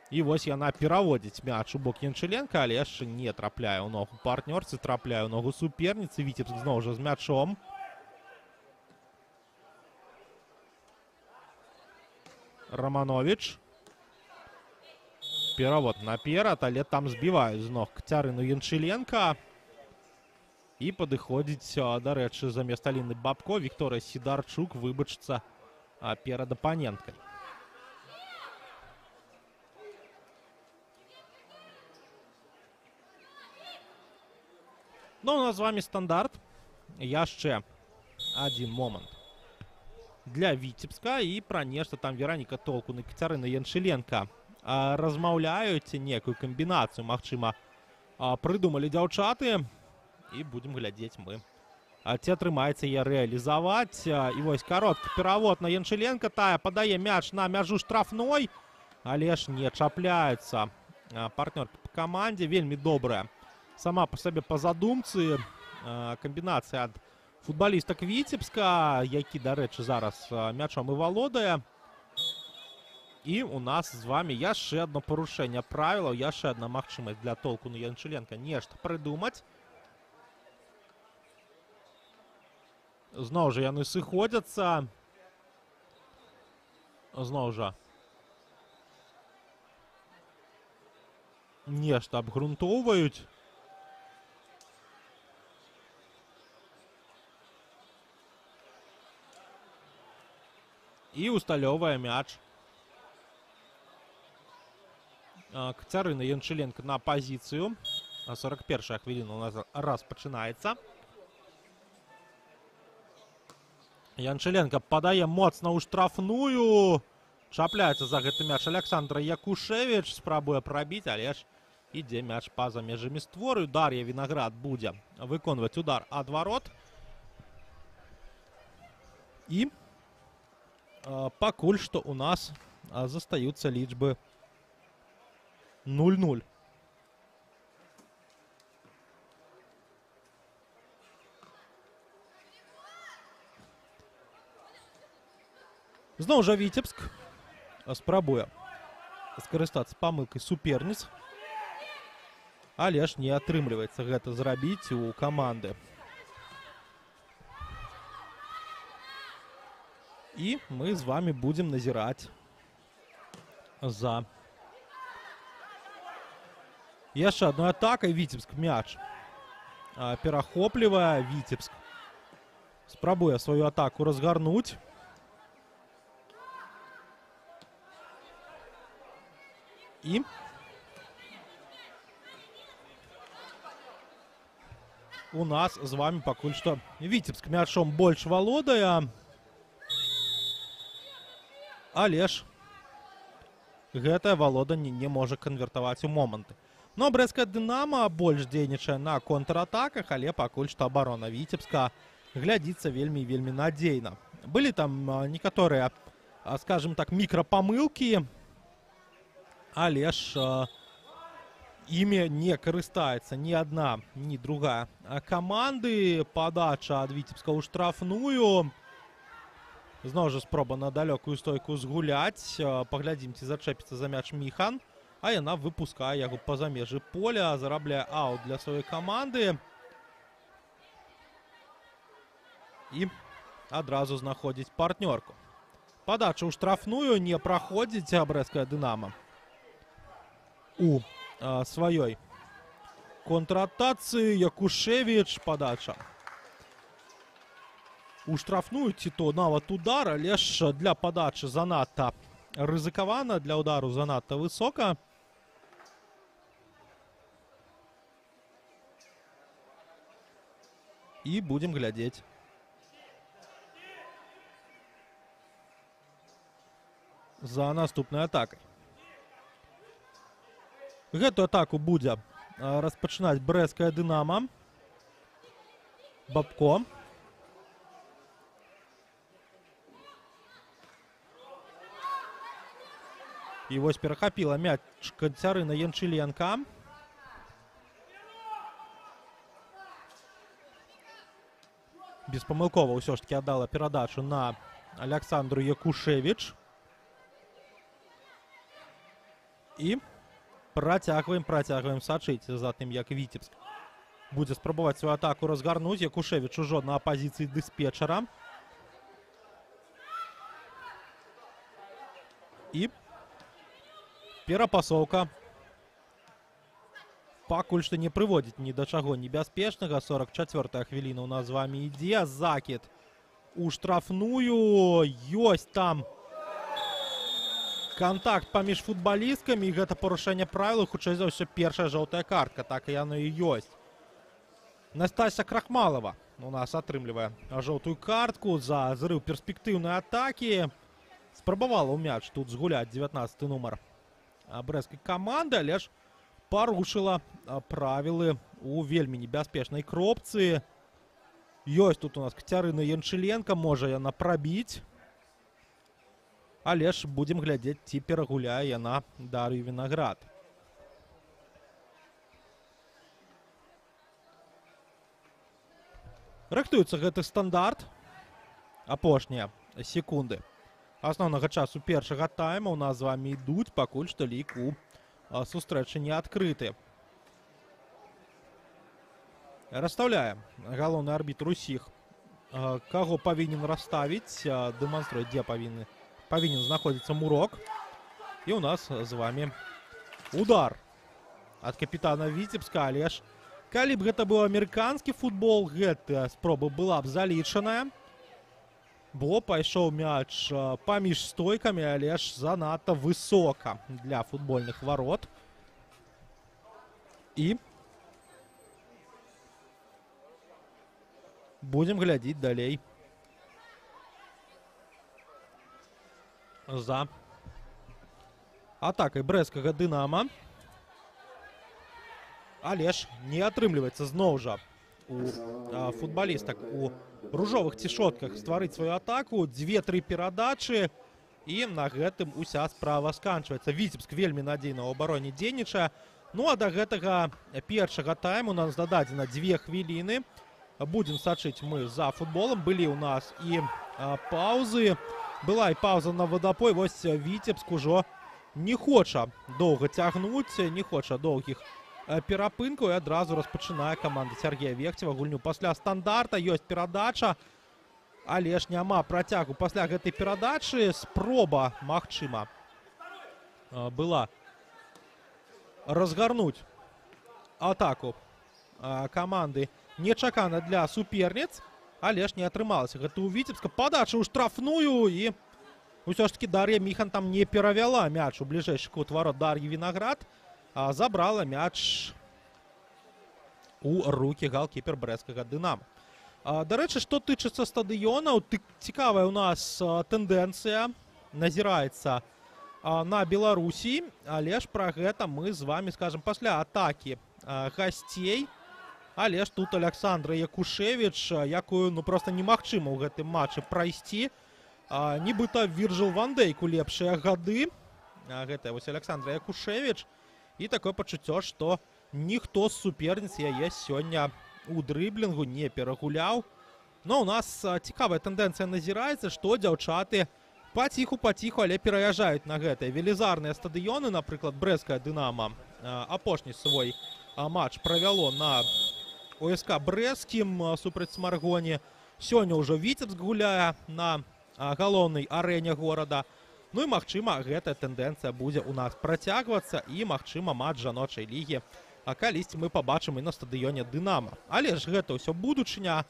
І вось яна пераводзіць мяч у бок Янчыленка, але яшчэ не трапляе ў ногу партнёрцы, трапляе ў ногу суперніцы. Віцебск зноў жа з мячом. Романович. Перавод наперад, але там збіваюць з ног Кацярыну Янчыленка. І падыходзіць, дарэчы, замест Аліны Бабко Вікторыя Сідарчук выбачыцца перад апаненткай. Ну, у нас з вами стандарт. Яшчэ адзін момант для Віцебска. І пра нешта там Вераніка Толкун і Кацярына Янчыленка размаўляюць, некую камбінацыю, магчыма, прыдумалі дзяўчаты. І будзем глядзець мы, ці атрымаецца яе рэалізаваць. І вось кароткі перавод на Янчыленка. Тая падае мяч на мяжу штрафной, але ж не чапляецца. Партнёрка па камандзе вельмі добрая сама па сабе па задумцы. Камбінацыя ад футбалістак Віцебска, які, дарэчы, зараз мячом і валодае. І у нас з вами яшчэ одно парушэнне правілаў, яшчэ одна магчымасць для Толкуна Янчыленка нешта прыдумаць. Зноў жа яны сыходзяцца. Зноў жа нешта абгрунтоўваюць. І усталёвае мяч. Кацярына Янчыленка на пазіцыю. 41-я хвіліна у нас распачынаецца. Янчыленка падае моцна ў штрафную. Чапляецца за гэты мяч Александра Якушевіч. Спрабуе прабіць, але ж ідзе мяч па-за межамі створу. Дар'я Вінаград будзе выконваць удар ад варот. І пакуль што у нас застаюцца лічбы 0-0. Зноў жа Віцебск спрабуе скарыстацца памылкай суперніц. Але ж не атрымліваецца гэта зрабіць у каманды. І мы з вами будзем назіраць за яшчэ адной атакай. Віцебск мяч перахоплівае. Віцебск спрабуе сваю атаку разгарнуць. І у нас з вами пакуль што Віцебск мячом больш валодае. Але ж гэтае валоданне не можа канвертаваць у моманты. Но брэсцкая «Дынамо» больш дзейнічае на контратаках, але пакуль што абарона Віцебска глядзіцца вельмі і вельмі надзейна. Былі там некаторыя, скажем так, мікрапамылкі, але ж імі не карыстаецца ні адна, ні другая каманды. Падача ад Віцебска ў штрафную. Зноў жа спроба на далёкую стойку згуляць. Паглядзім, ці зачэпіцца за мяч Міхан. А яна выпускае яго па-за межы поля, зарабляе аут для сваёй каманды. І адразу знаходзіць партнёрку. Падача ў штрафную, не праходзіць брэсцкая «Дынамо» у сваёй контратацыі. Якушевіч, падача у штрафную, ці то нават удар, але ж для падачы занадта рызыкавана, для удару занадта высока. І будзем глядзець за наступнай атакай. Гэтую атаку будзе распачынаць брэсцкая «Дынамо». Бабко. І вось перахапіла мяч Кацярына Янчыленка. Беспамылкова ўсё ж таки аддала перадачу на Александру Якушевіч. І працягваем сачыць за тым, як Віцебск будзе спрабаваць сваю атаку разгарнуць. Якушевіч ужо на пазіцыі дыспетчара. І перапасоўка пакуль што не прыводзіць ні да чаго небяспечнага. 44-я хвіліна у нас з вами ідзе. Закід у штрафную. Ёсць там кантакт паміж футбалісткамі, і гэта парушэнне правілаў. Хутчэй за ўсё першая жоўтая картка, так і яно і ёсць. Настасья Крахмалова у нас атрымлівае жоўтую картку за зрыў перспектыўнай атакі. Спрабавала ў мяч тут згуляць 19-й нумар брэсцкай каманды, але ж парушыла правілы у вельмі небяспечнай кропцы. Ёсць тут у нас Кацярына Янчыленка, можа яна прабіць. Але ж будзем глядзець, ці перагуляе яна Дар'ю Вінаград. Рыхтуецца гэты стандарт. Апошнія секунды асноўнага часу першага тайма у нас з вами ідуць. Пакуль што лік у сустрэчы не адкрыты. Расстаўляе галоўны арбітр усіх, каго павінен расставіць. Дэманструе, дзе павінен знаходзіцца Мурок. І у нас з вами удар ад капітана Віцебска. Але ж калі б гэта быў амерыканскі футбол, гэтая спроба была б залічаная, бо пайшоў мяч паміж стойкамі, але ж занадта высока для футбольных варот. І будзем глядзець далей за атакай брэсцкага «Дынамо». Але ж не атрымліваецца зноў жа у футбалістак у ружовых цішотках стварыць сваю атаку. 2-3 перадачы, і на гэтым уся справа сканчваецца. Віцебск вельмі надзейна ў абароне дзейнічае. Ну а да гэтага першага тайму у нас дададзена 2 хвіліны. Будзем сачыць мы за футболам. Былі ў нас і паўзы. Была і паўза на вадапой. Вось Віцебск ужо не хоча доўга цягнуць, не хоча доўгіх перапынку, і адразу распачынае каманда Сергея Вехцева гульню. Пасля стандарта ёсць перадача, але ж няма працягу. Пасля гэтай перадачы спроба, магчыма, была разгарнуць атаку каманды нечакана для суперніц, але ж не атрымалася. Гэта у Віцебска падача ў штрафную, і ўсё ж таки Дар'я Міхан там не перавяла мяч у бліжэйшы кут варот Дар'і Вінаград, а забрала мяч у рукі галкіпер брэсцкага «Дынама». Дарэчы, што тычыцца стадыёнаў, цікавая у нас тэндэнцыя назіраецца на Беларусі, але ж пра гэта мы з вами скажам пасля атакі гасцей. Але ж тут Александра Якушевіч, якую просто немагчыма ў гэтым матчы прайсці. Нібыта Вірджыл ван Дейк у лепшыя гады. Гэта вось Александра Якушевіч. І такое пачуццё, што ніхто з суперніц яе сёння у дрыблінгу не перагуляў. Но у нас цікавая тэндэнцыя назіраецца, што дзяўчаты паціху, але пераязджаюць на гэтыя велізарныя стадыёны. Напрыклад, брэсцкае «Дынама» апошні свой матч правяло на ОСК Брэсцкім супраць Смаргоні. Сёння ўжо Віцебск гуляе на галоўнай арэне горада. Ну і, магчыма, гэтая тэндэнцыя будзе ў нас працягвацца, і, магчыма, матч жаночай лігі калісьці мы пабачым і на стадыёне «Дынама». Але ж гэта ўсё будучыня.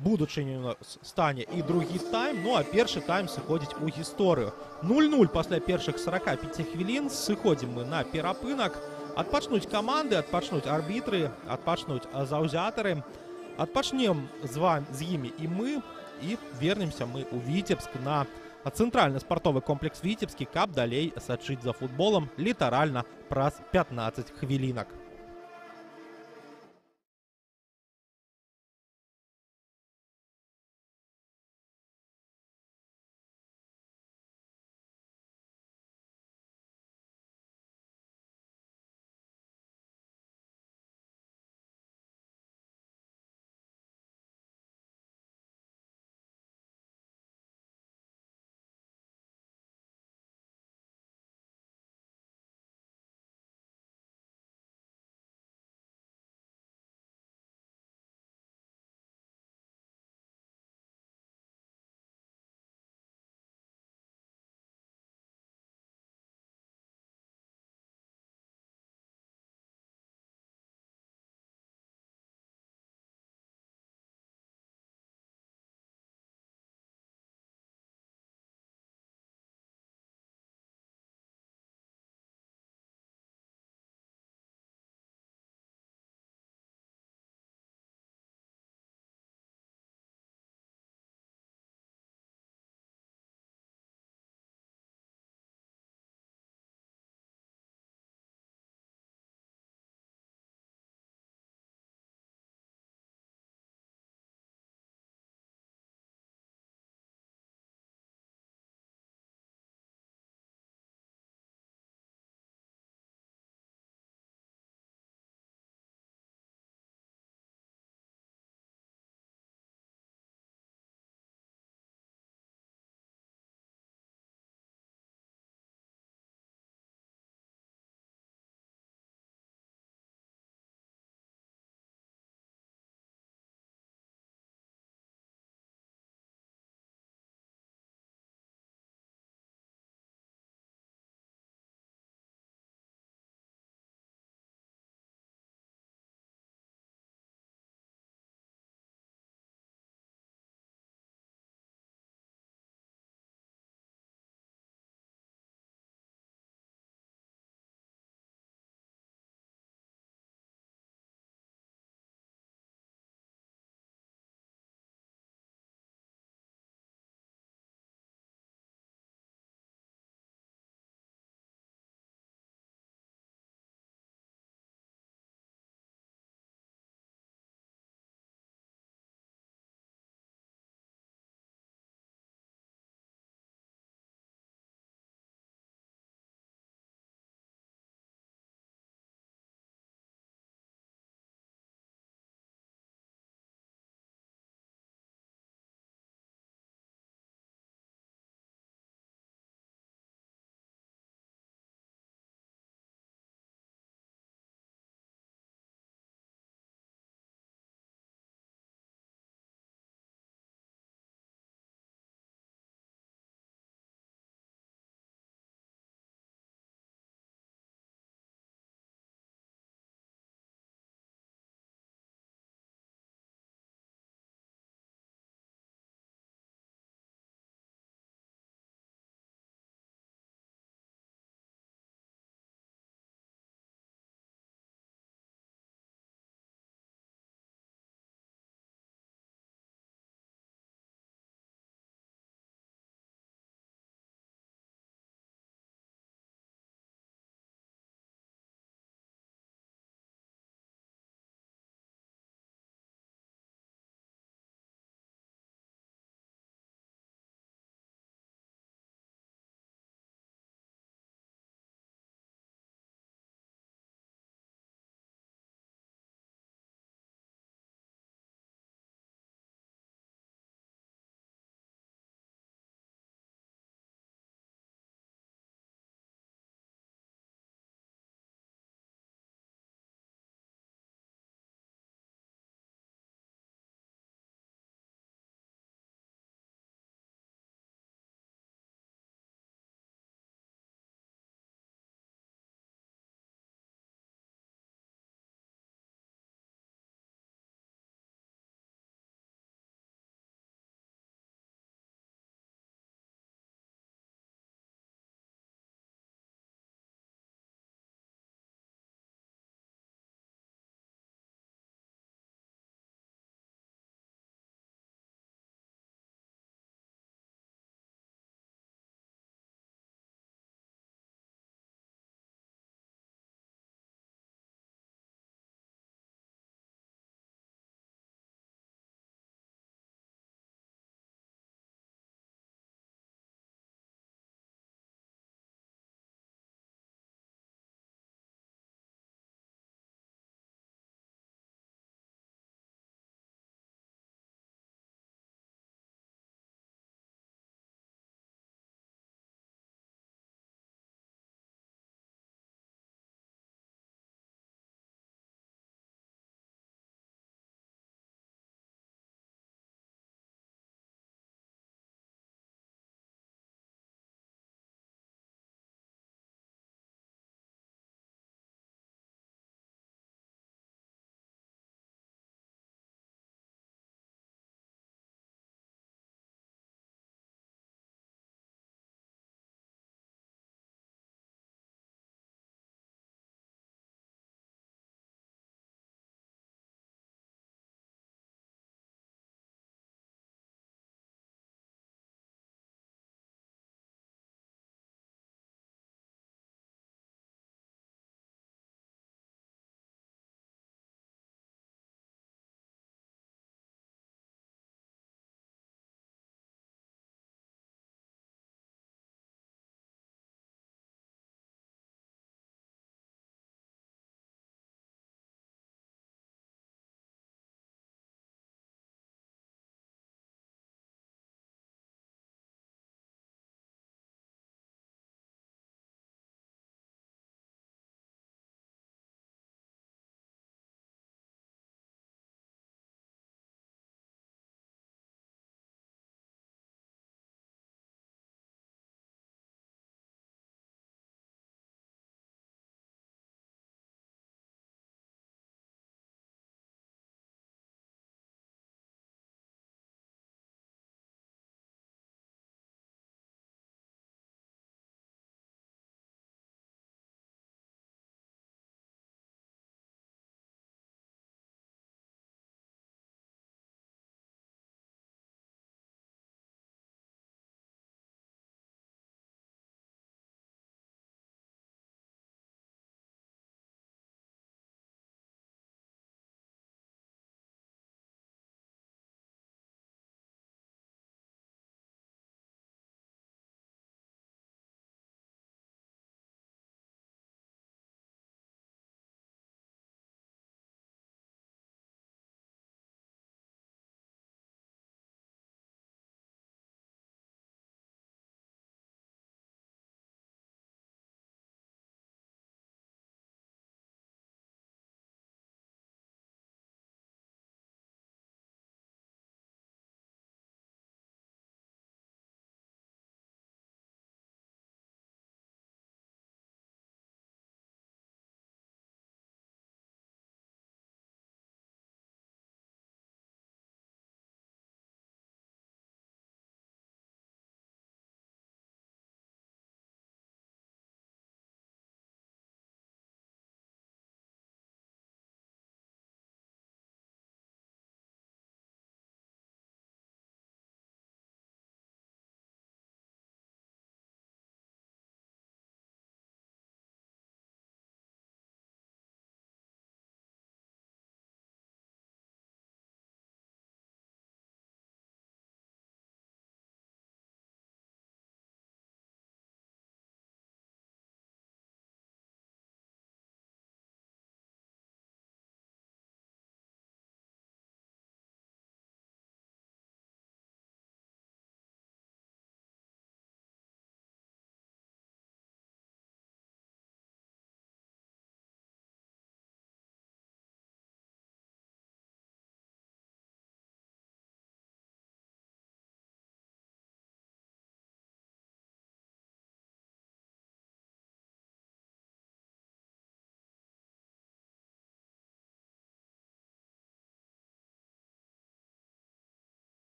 Будучыню стане і другі тайм, ну а першы тайм сыходзіць у гісторыю. 0-0 пасля першых 45 хвілін. Сыходзім мы на перапынак. Адпачнуць каманды, адпачнуць арбітры, адпачнуць заўзятары. Адпачнем з імі і мы, і вернемся мы ў Віцебск на цэнтральны спартовы комплекс Віцебскі, каб далей сачыць за футболам літаральна праз 15 хвілінак.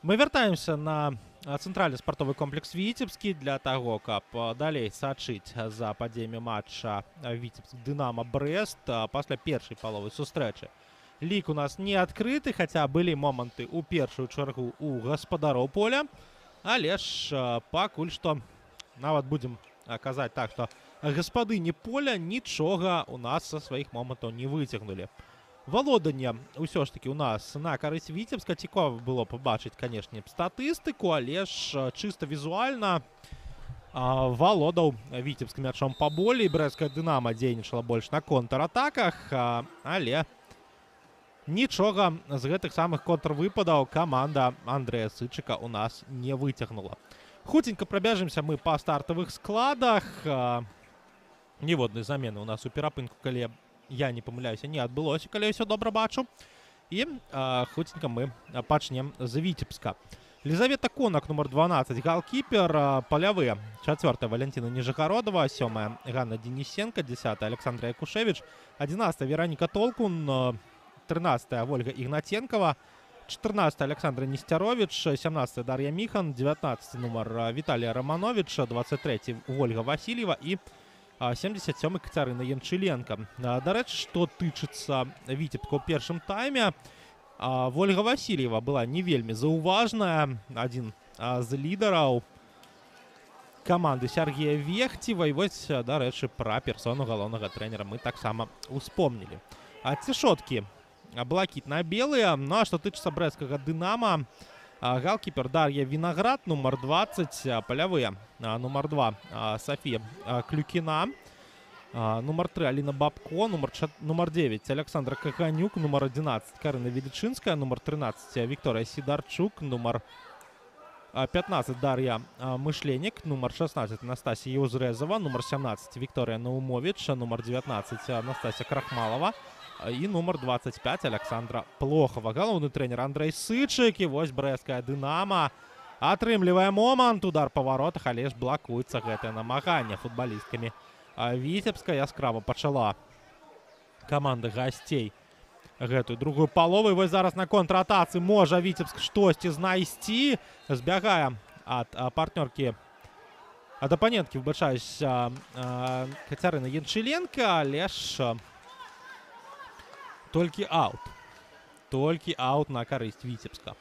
Мы вяртаемся на цэнтральны спартовы комплекс Віцебскі для таго, каб далей сачыць за падзеямі матча Віцебск-Дынама Брэст пасля першай паловы сустрэчы. Лік у нас не адкрыты, хаця былі моманты ў першую чаргу у гаспадароў поля, але ж пакуль што нават будзем казаць так, што гаспадыні поля нічога у нас са сваіх момантаў не выцягнулі. Валоданне ўсё ж такі у нас на карысць Віцебска. Цікава было пабачыць, канешне, статыстыку, але ж чыста візуальна валодаў Віцебск мячом паболей. Брэсцкая Дынама дзейнічала больш на контратаках, але нічога з гэтых самых контрвыпадаў каманда Андрэя Сычыка у нас не выцягнула. Хуценька прабяжымся мы па стартавых складах. Ніводнай замены у нас у перапынку, калі я не памыляюся, не адбылося, калі я ўсё добра бачу. І хуценька мы пачнем з Віцебска. Лізавета Конак, нумар 12, галкіпер. Палявыя. 4-я Валентина Нижегородова, 7-я Ганна Денисенко, 10-я Александра Якушевич, 11-я Вероніка Толкун, 13-я Ольга Ігнатенкова, 14-я Александра Нестерович, 17-я Дар'я Міхан, 19-й нумар Віталія Романович, 23-й Ольга Васильева і 77-й Кацярына Янчыленко. Дарэчы, што тычыцца Віцебска ў першым тайме, Ольга Васильева была не вельмі заўважная, адзін з лідараў каманды Сергея Вехцева. І вось, дарэчы, пра персону галоўнага трэнера мы таксама успомнілі. Цішоткі блакітна-белыя. Ну а што тычыцца брэсцкага Дынама, галкіпер Дар'я Вінаград, нумар 20, палявыя, нумар 2 Софія Клюкіна, нумар 3 Аліна Бабко, нумар 9 Александра Каганюк, нумар 11 Карына Велічынская, нумар 13 Вікторія Сідарчук, нумар 15 Дар'я Мышленік, нумар 16 Анастасія Узрэзова, нумар 17 Вікторія Наумович, нумар 19 Анастасія Крахмалова і нумар 25 Александра Плохова. Галоўны трэнер Андрэй Сычык. І вось брэсцкая Дынама атрымлівае момант, удар па варотах, але ж блакуецца гэтае намаганне футбалісткамі Віцебска. Яскрава пачала каманда гасцей гэтую другую палову. І вось зараз на контратацы можа Віцебск штосьці знайсці. Збягае ад партнёркі, ад апаненткі, выбачаюся, Кацярына Янчыленка, але ж толькі аут. Толькі аут на карысць Віцебска.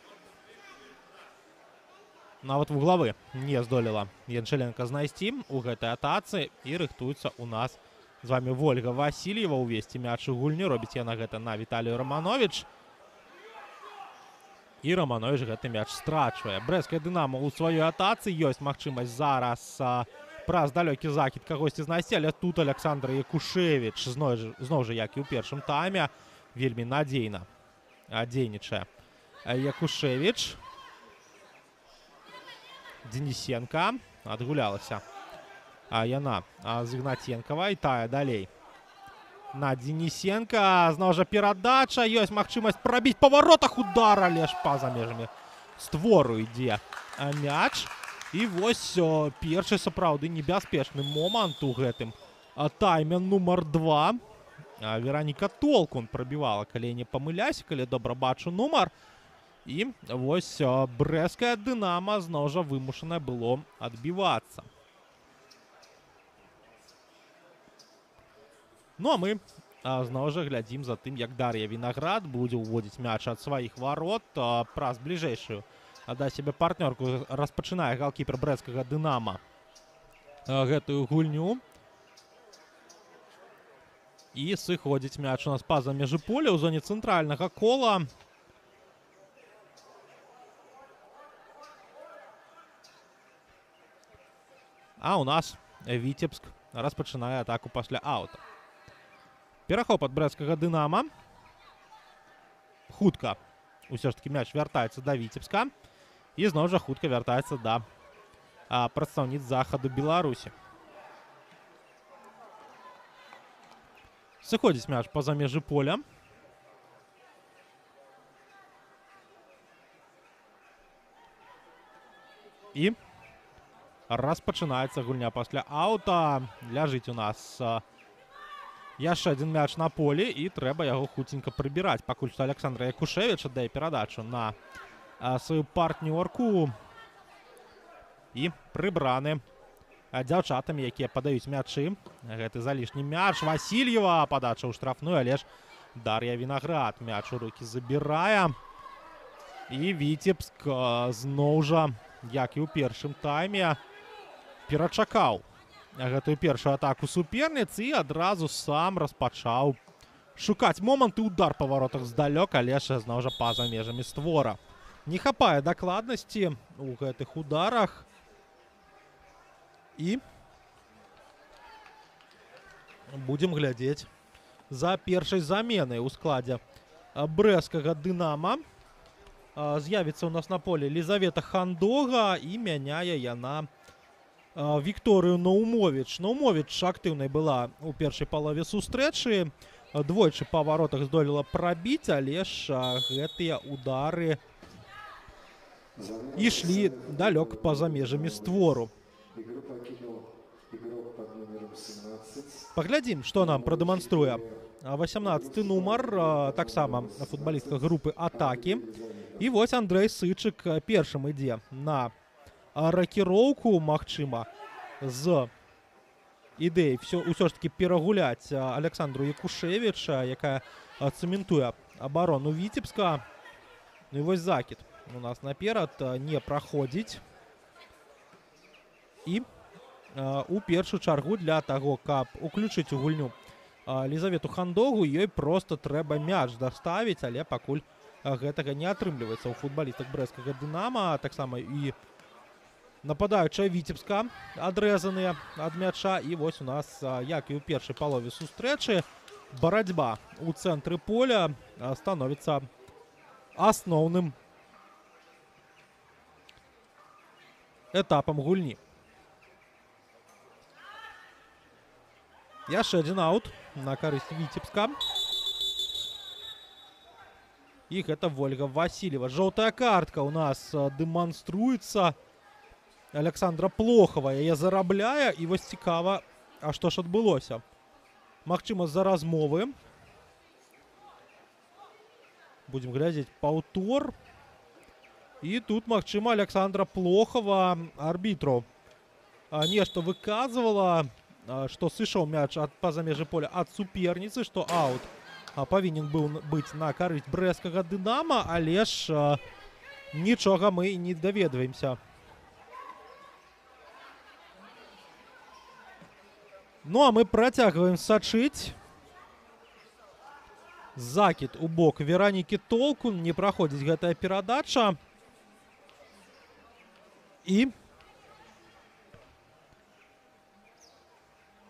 Нават вуглавы не здолела Янчыленка знайсці у гэтай атацы. І рыхтуецца у нас з вами Ольга Васильева увесці мяч у гульню. Робіць яна гэта на Віталію Романович. І Романович гэты мяч страчвае. Брэсцкая Дынама ў сваёй атацы. Ёсць магчымасць зараз праз далёкі закід кагосьці знайсці, але тут Александра Якушевич, зноў жа, як і ў першым тайме, вельмі надзейна дзейнічае. Якушевич. Денисенко. Адгулялася яна з Ігнатенкова. І тая далей на Денисенко. Зноў жа перадача. Ёсць магчымасць прабіць па варотах. Удар, але ж па-за межамі створу ідзе мяч. І вось першы сапраўды небяспечны момант у гэтым тайме нумар 2. Вероніка Толкун прабівала, калі я не памыляюся, калі добра бачу нумар. І вось брэсцкая Дынама зноў жа вымушана было адбівацца. Ну а мы зноў жа глядзім за тым, як Дар'я Вінаград будзе ўводзіць мяч ад сваіх варот праз бліжэйшую да сябе партнёрку. Распачынае галкіпер брэсцкага Дынама гэтую гульню. І сыходзіць мяч у нас па-за межы поля ў зоне цэнтральнага кола. А у нас Віцебск распачынае атаку пасля аута. Перахоп ад брэсцкага Дынама. Хутка ўсё ж такі мяч вяртаецца да Віцебска. І зноў жа хутка вяртаецца да прадстаўніц захаду Беларусі. Сыходзіць мяч па-за межы поля. І распачынаецца гульня пасля аута. Ляжыць у нас яшчэ адзін мяч на полі, і трэба яго хуценька прыбіраць. Пакуль што Александра Якушевич аддае перадачу на сваю партнёрку. І прыбраны дзяўчатамі, якія падаюць мячы. Гэты залішні мяч Васильева. Падача ў штрафную, але ж Дар'я Вінаград мяч у рукі забірае. І Віцебск зноў жа, як і ў першым тайме, перачакаў гэтую першую атаку суперніц і адразу сам распачаў шукаць момант і удар па варотах здалёк, але ж зноў жа па-за межамі створа. Не хапае дакладнасці ў гэтых ударах. І будзем глядзець за першай заменай у складзе брэсцкага «Дынама». З'явіцца ў нас на полі Лізавета Хандога і мяняе яна Вікторыю Наумовіч. Наумовіч актыўнай была ў першай палове сустрэчы. Двойчы па варотах здолела прабіць, але ж гэтыя удары ішлі далёк па-за межамі створу. Паглядзім, што нам прадэманструе 18-й нумар, таксама футбалістка групы «Атакі». І вось Андрэй Сычык першым ідзе на ракіроўку, магчыма, з ідэяй ўсё ж таки перагуляць Александру Якушевіча, якая цэментуе абарону Віцебска. Ну і вось закід у нас наперад не праходзіць. І у першую чаргу для таго, каб уключыць у гульню Лізавету Хандогу, ёй проста трэба мяч даставіць, але пакуль гэтага не атрымліваецца ў футбалістак брэсцкага «Дынама». Таксама і нападаючая Віцебска адрэзаныя ад мяча. І вось у нас, як і ў першай палове сустрэчы, барацьба ў цэнтры поля становіцца асноўным этапам гульні. Яшчэ адзін аут на карысць Віцебска. І гэта Вольга Васильева. Жоўтая картка у нас дэманструецца. Александра Плохова яе зарабляе. І вось цікава, а што ж адбылося? Магчыма, з-за размовы. Будзем глядзець паўтор. І тут, магчыма, Александра Плохова арбітру нешта выказвала, што сышоў мяч па-за межы поля ад суперніцы, што аут павінен быў быць на карысць брэсцкага «Дынама», але ж нічога мы не даведваемся. Ну, а мы працягваем сачыць. Закід у бок Веранікі Толкун, не праходзіць гэтая перадача. І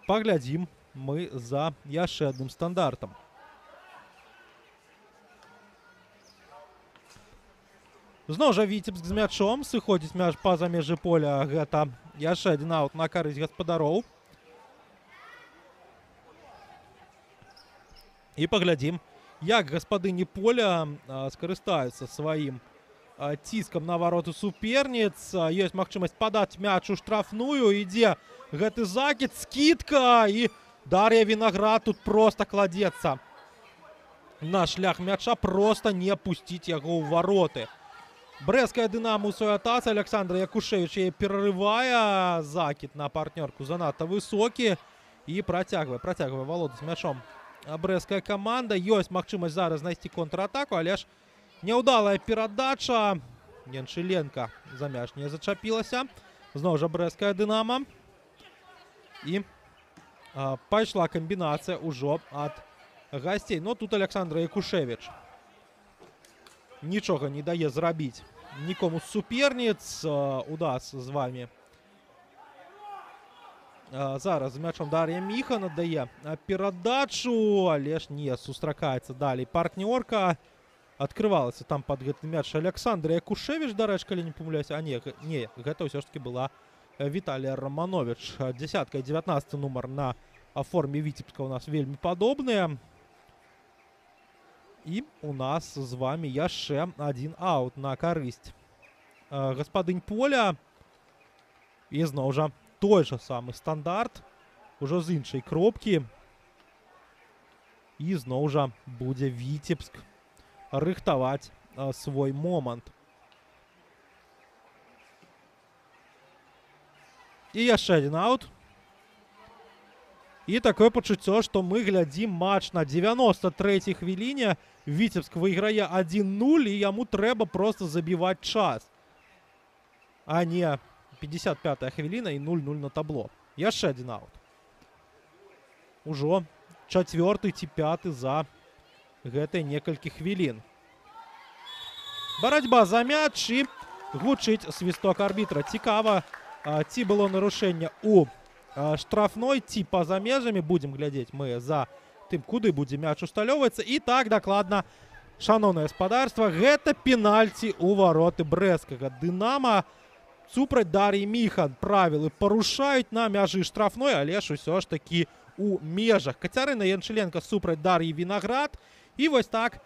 паглядзім мы за яшчэ адным стандартам. Зноў жа Віцебск з мячом, сыходзіць мяч па-за межы поля. Гэта яшчэ адзін аут на карысць гаспадароў. І паглядзім, як гаспадыні поля скарыстаюцца сваім ціскам на вароты суперніц. Ёсць магчымасць падаць мяч у штрафную. Ідзе гэты закід, скідка, і Дар'я Вінаград тут проста кладзецца на шлях мяча, проста не пусціць яго ў вароты. Брэсцкае «Дынама» у сваёй атацы. Александра Якушевіч яе перарывае. Закід на партнёрку занадта высокі. І працягвае валодаць мячом брэсцкая каманда. Ёсць магчымасць зараз знайсці контратаку, але ж няўдалая перадача. Янчыленка за мяч не зачапілася. Зноў жа брэсцкае «Дынама». І пайшла камбінацыя ўжо ад гасцей. Но тут Александра Якушевіч нічога не дае зрабіць нікому з суперніц. У нас з вами зараз з мячом Дар'я Міха надае перадачу, але ж не сустракаецца далей партнёрка. Адкрывалася там пад гэты мяч Александра Якушевіч, дарэчы, калі не памыляюся. Не, гэта ўсё ж таки была Віталія Романович. 10-ка і 19 нумар на форме Віцебска у нас вельмі падобныя. І у нас з вами яшчэ адзін аут на карысць гаспадынь поля. І зноў жа той жа самы стандарт, ужо з іншай кропкі. І зноў жа будзе Віцебск рыхтаваць свой момант. І яшчэ один аут. І такое пачуццё, што мы глядзім матч на 93-й хвіліне. Віцебск выйграе 1-0, і яму трэба проста забіваць час. А не 55-я хвіліна і 0-0 на табло. Яшчэ один аут. Ужо 4-й ці 5-й за гэтай некалькі хвілін. Барацьба за мяч і гучыць свісток арбітра. Цікава, ці было нарушэнне у штрафной, ці па-за межамі. Будзем глядзець мы за тым, куды будзе мяч усталёўвацца. І так, дакладна, шаноўнае гаспадарства, гэта пенальці ў вароты брэсцкага «Дынама». Супраць Дар'і Міхан правілы парушаюць на мяжы штрафной, але ж усё ж такі у межах. Кацярына Янчыленка супраць Дар'і Вінаград. І вось так,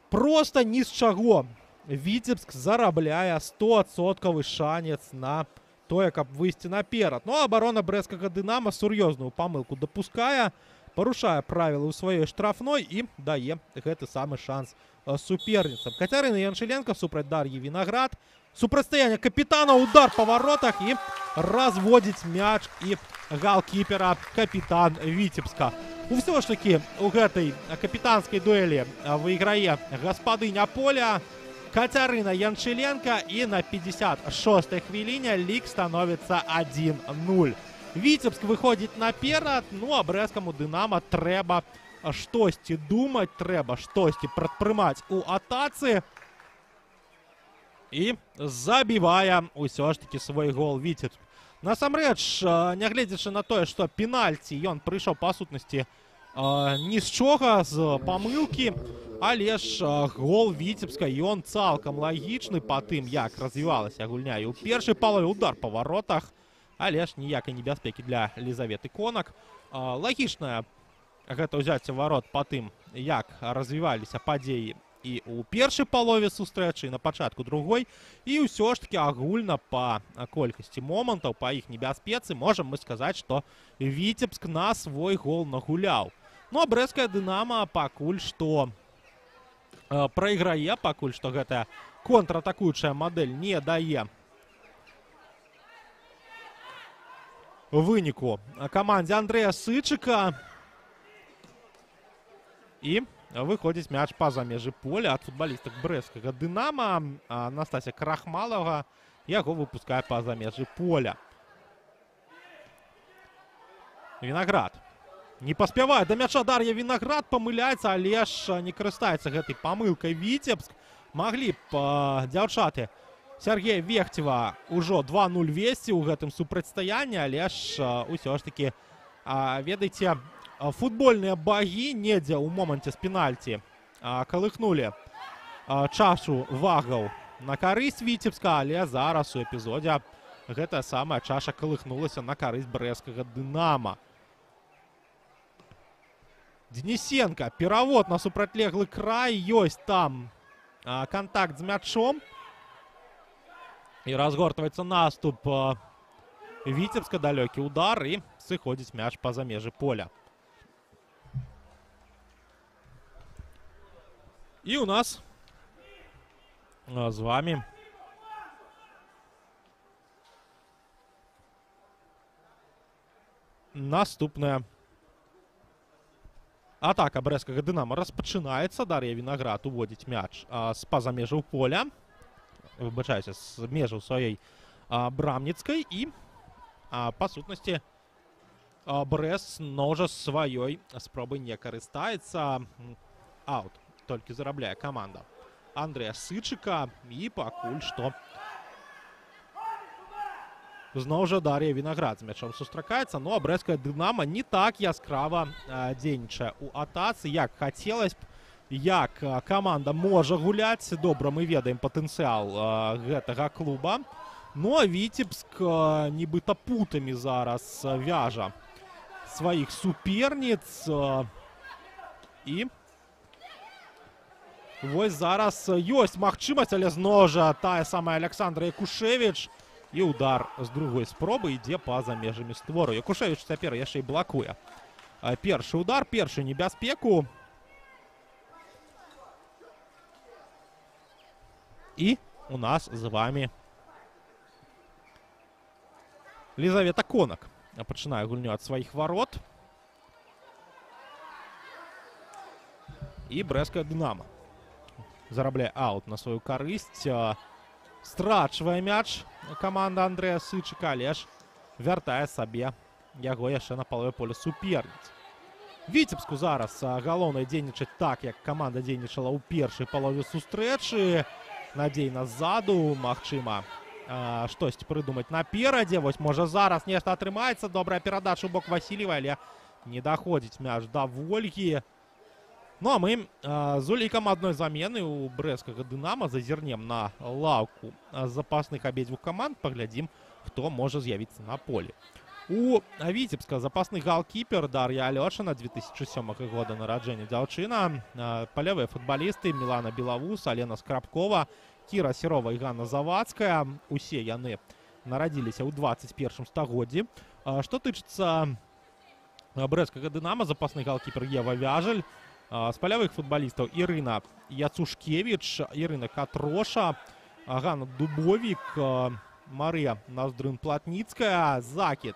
проста ні з чаго Віцебск зарабляе 100% шанец на тое, каб выйсці наперад. Ну, а абарона брэсцкага «Дынама» сур'ёзную памылку дапускае, парушае правілы ў сваёй штрафной і дае гэты самы шанс суперніцам. Кацярына Янчыленка супраць Дар'і Вінаград. Супрацьстаянне капітана, удар па варотах і разводзіць мяч і галкіпера капітан Віцебска. Усё ж такі у гэтай капітанскай дуэлі выйграе гаспадыня поля Кацярына Янчыленка, і на 56-й хвіліне лік становіцца 1-0. Віцебск выходзіць наперад, ну а брэсцкаму «Дынама» трэба штосьці думаць, трэба штосьці прадпрымаць у атацы. І забівае ўсё ж такі свой гол Віцебск. Насамрэч, нягледзячы на тое, што пенальці ён прыйшоў па сутнасці ні з чога, з памылкі, але ж гол Віцебска, ён цалкам лагічны па тым, як развівалася гульня. І ў першай палове удар па варотах, але ж ніякай небяспекі для Лізаветы Конак. Лагічнае гэта ўзяцце варот па тым, як развіваліся падзеі і ў першай палове сустрэчы, і на пачатку другой. І ўсё ж такі агульна па колькасці момантаў, па іх небяспецы, можам мы сказаць, што Віцебск на свой гол нагуляў. Ну а брэсцкае «Дынама» пакуль што прайграе, пакуль што гэтая контратакуючая мадэль не дае выніку камандзе Андрэя Сычыка. І выходзіць мяч па-за межы поля ад футбалістак брэсцкага «Дынама». Анастасія Крахмалова яго выпускае па-за межы поля. Вінаград не паспявае да мяча. Дар'я Вінаград памыляецца, але ж не карыстаецца гэтай памылкай Віцебск. Маглі б дзяўчаты Сергея Вехцева ўжо 2-0 весці ў гэтым супрацьстаянні, але ж усё ж такі, ведаеце, футбольныя багі недзе ў моманце з пенальці калыхнулі чашу вагаў на карысць Віцебска, але зараз у эпізодзе гэтая самая чаша калыхнулася на карысць брэсцкага «Дынама». Денисенко, перавод на супрацьлеглы край, ёсць там кантакт з мячом. І разгортваецца наступ Віцебска, далёкі удар, і сыходзіць мяч па-за межы поля. І у нас з вами наступная атака брэсцкага «Дынама» распачынаецца. Дар'я Вінаград уводзіць мяч з-па-за межаў поля. Выбачаюся, з межаў сваёй брамніцкай. І па сутнасці Брэст ножа сваёй спробай не карыстаецца. Аут толькі зарабляе каманда Андрэя Сычыка. І пакуль што зноў жа Дар'я Вінаград з мячом сустракаецца. Ну а брэсцкае «Дынама» не так яскрава дзейнічае ў атацы, як хацелася б, як каманда можа гуляць. Добра мы ведаем патэнцыял гэтага клуба. Ну а Віцебск нібыта путамі зараз вяжа сваіх суперніц. І вось зараз ёсць магчымасць, але зноў жа тая самая Александра Якушевіч. І удар з другой спробы ідзе па-за межамі створу. Якушевіч цяпер яшчэ і блакуе першы удар, першую небяспеку. І у нас з вами Лізавета Конак пачынае гульню ад сваіх варот. І брэсцкае «Дынама» зарабляе аут на сваю карысць. Страчвае мяч каманда Андрэя Сычыка, але ж вяртае сабе яго яшчэ на палове поля суперніц. Віцебску зараз галоўнае дзейнічаць так, як каманда дзейнічала ў першай палове сустрэчы. Надзейна ззаду, магчыма, штосьці прыдумаць наперадзе. Вось, можа, зараз нешта атрымаецца. Добрая перадача ў бок Васильевай, але не даходзіць мяч да Вольгі. Ну, а мы з улікам адной замены ў брэсцкага «Дынама» зазірнем на лаўку запасных абедзвюх каманд, паглядзім, хто можа з'явіцца на полі. У Віцебска запасны галкіпер Дар'я Алёшына, 2007 года нараджэння дзяўчына, палявыя футбалісты Мілана Белавус, Алена Скрабкова, Кіра Серова і Ганна Завадская. Усе яны нарадзіліся ў 21 стагоддзі. Што тычыцца брэсцкага «Дынама», запасны галкіпер Ева Вяжаль, з палявых футбалістаў Ірына Яцушкевіч, Ірына Катроша, Ганна Дубовік, Марыя Наздрын-Платніцкая, закід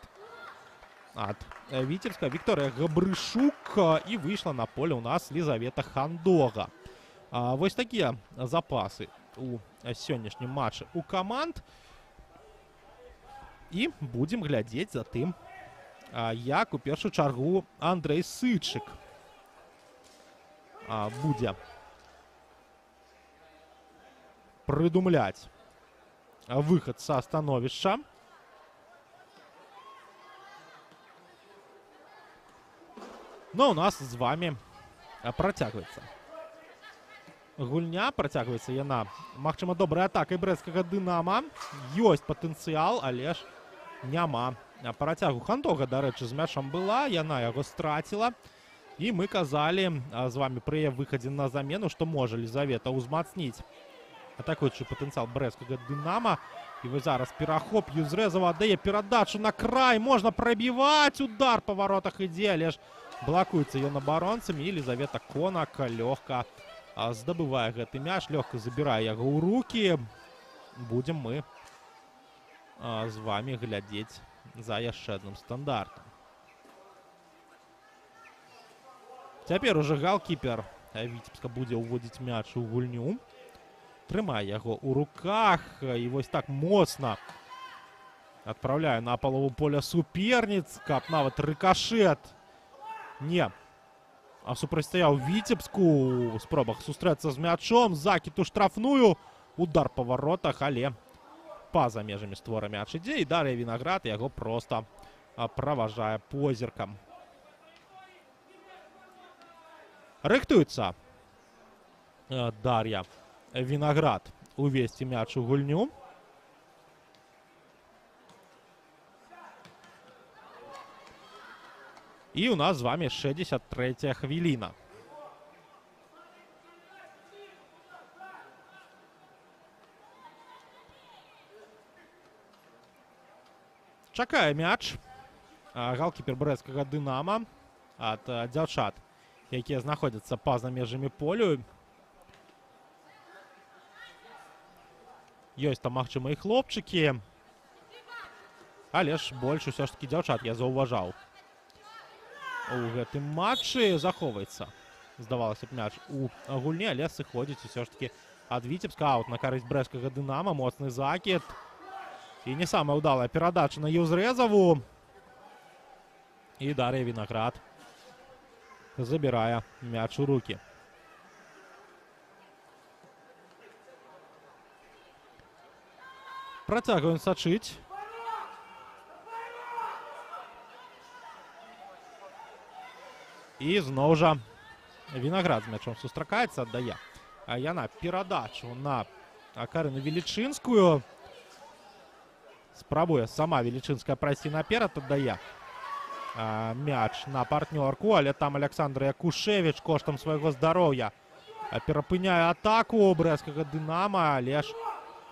ад Віцебска, Вікторыя Габрышук, і выйшла на поле у нас Лізавета Хандога. Вось такія запасы у сённяшнім матчы у каманд. І будзем глядзець за тым, як у першую чаргу Андрэй Сычык будзе прыдумляць выхад са становішча. Но у нас з вами працягваецца гульня, працягваецца яна, магчыма, добрай атакай брэсцкага «Дынама». Ёсць патэнцыял, але ж няма працягу. Хандога, дарэчы, з мячом была, яна яго страціла. І мы казалі з вами пры выхадзе на замену, што можа Лізавета ўзмацніць атакуючы патэнцыял брэсцкага «Дынама». І вось зараз перахоп, Юзрэзава аддае перадачу на край, можна прабіваць, удар па варотах ідзе, але ж блакуецца ён абаронцамі, і Лізавета Конак лёгка здабывае гэты мяч, лёгка забірае яго ў рукі. Будзем мы з вами глядзець за яшчэ адным стандартам. Цяпер уже галкіпер Віцебска будзе ўводзіць мяч у гульню. Трымае яго ў руках і вось так моцна адпраўляе на палову поля суперніц, каб нават рыкашэт не супрацьстаяў Віцебску ў спробах сустрэцца з мячом. Закід у штрафную, удар па варотах, але па-за межамі створа мяч ідзе, і Дар'я Вінаград яго проста праважае позіркам. Рыхтуецца Дар'я Вінаград увесці мяч у гульню. І у нас з вами 63-я хвіліна. Чакае мяч галкіпер брэсцкага «Дынама» ад дзяўчат, якія знаходзяцца па-за межамі полю. Ёсць там, магчыма, і хлопчыкі, але ж больш усё ж такі дзяўчат я заўважаў у гэтым матчы. Захоўваецца, здавалася б, мяч у гульні, але сыходзіць усё ж такі ад Віцебска. Аут на карысць брэсцкага «Дынама», моцны закід. І не самая ўдалая перадача на Юзрэзаву. І Дар'я Вінаград забірае мяч у рукі. Працягваем сачыць. І зноў жа Вінаград з мячом сустракаецца, аддае яна перадачу на Карыну Велічынскую. Спрабуе сама Велічынская прайсці наперад, аддае мяч на партнёрку, але там Александра Якушевіч коштам свайго здароўя перапыняе атаку брэсцкага «Дынама», але ж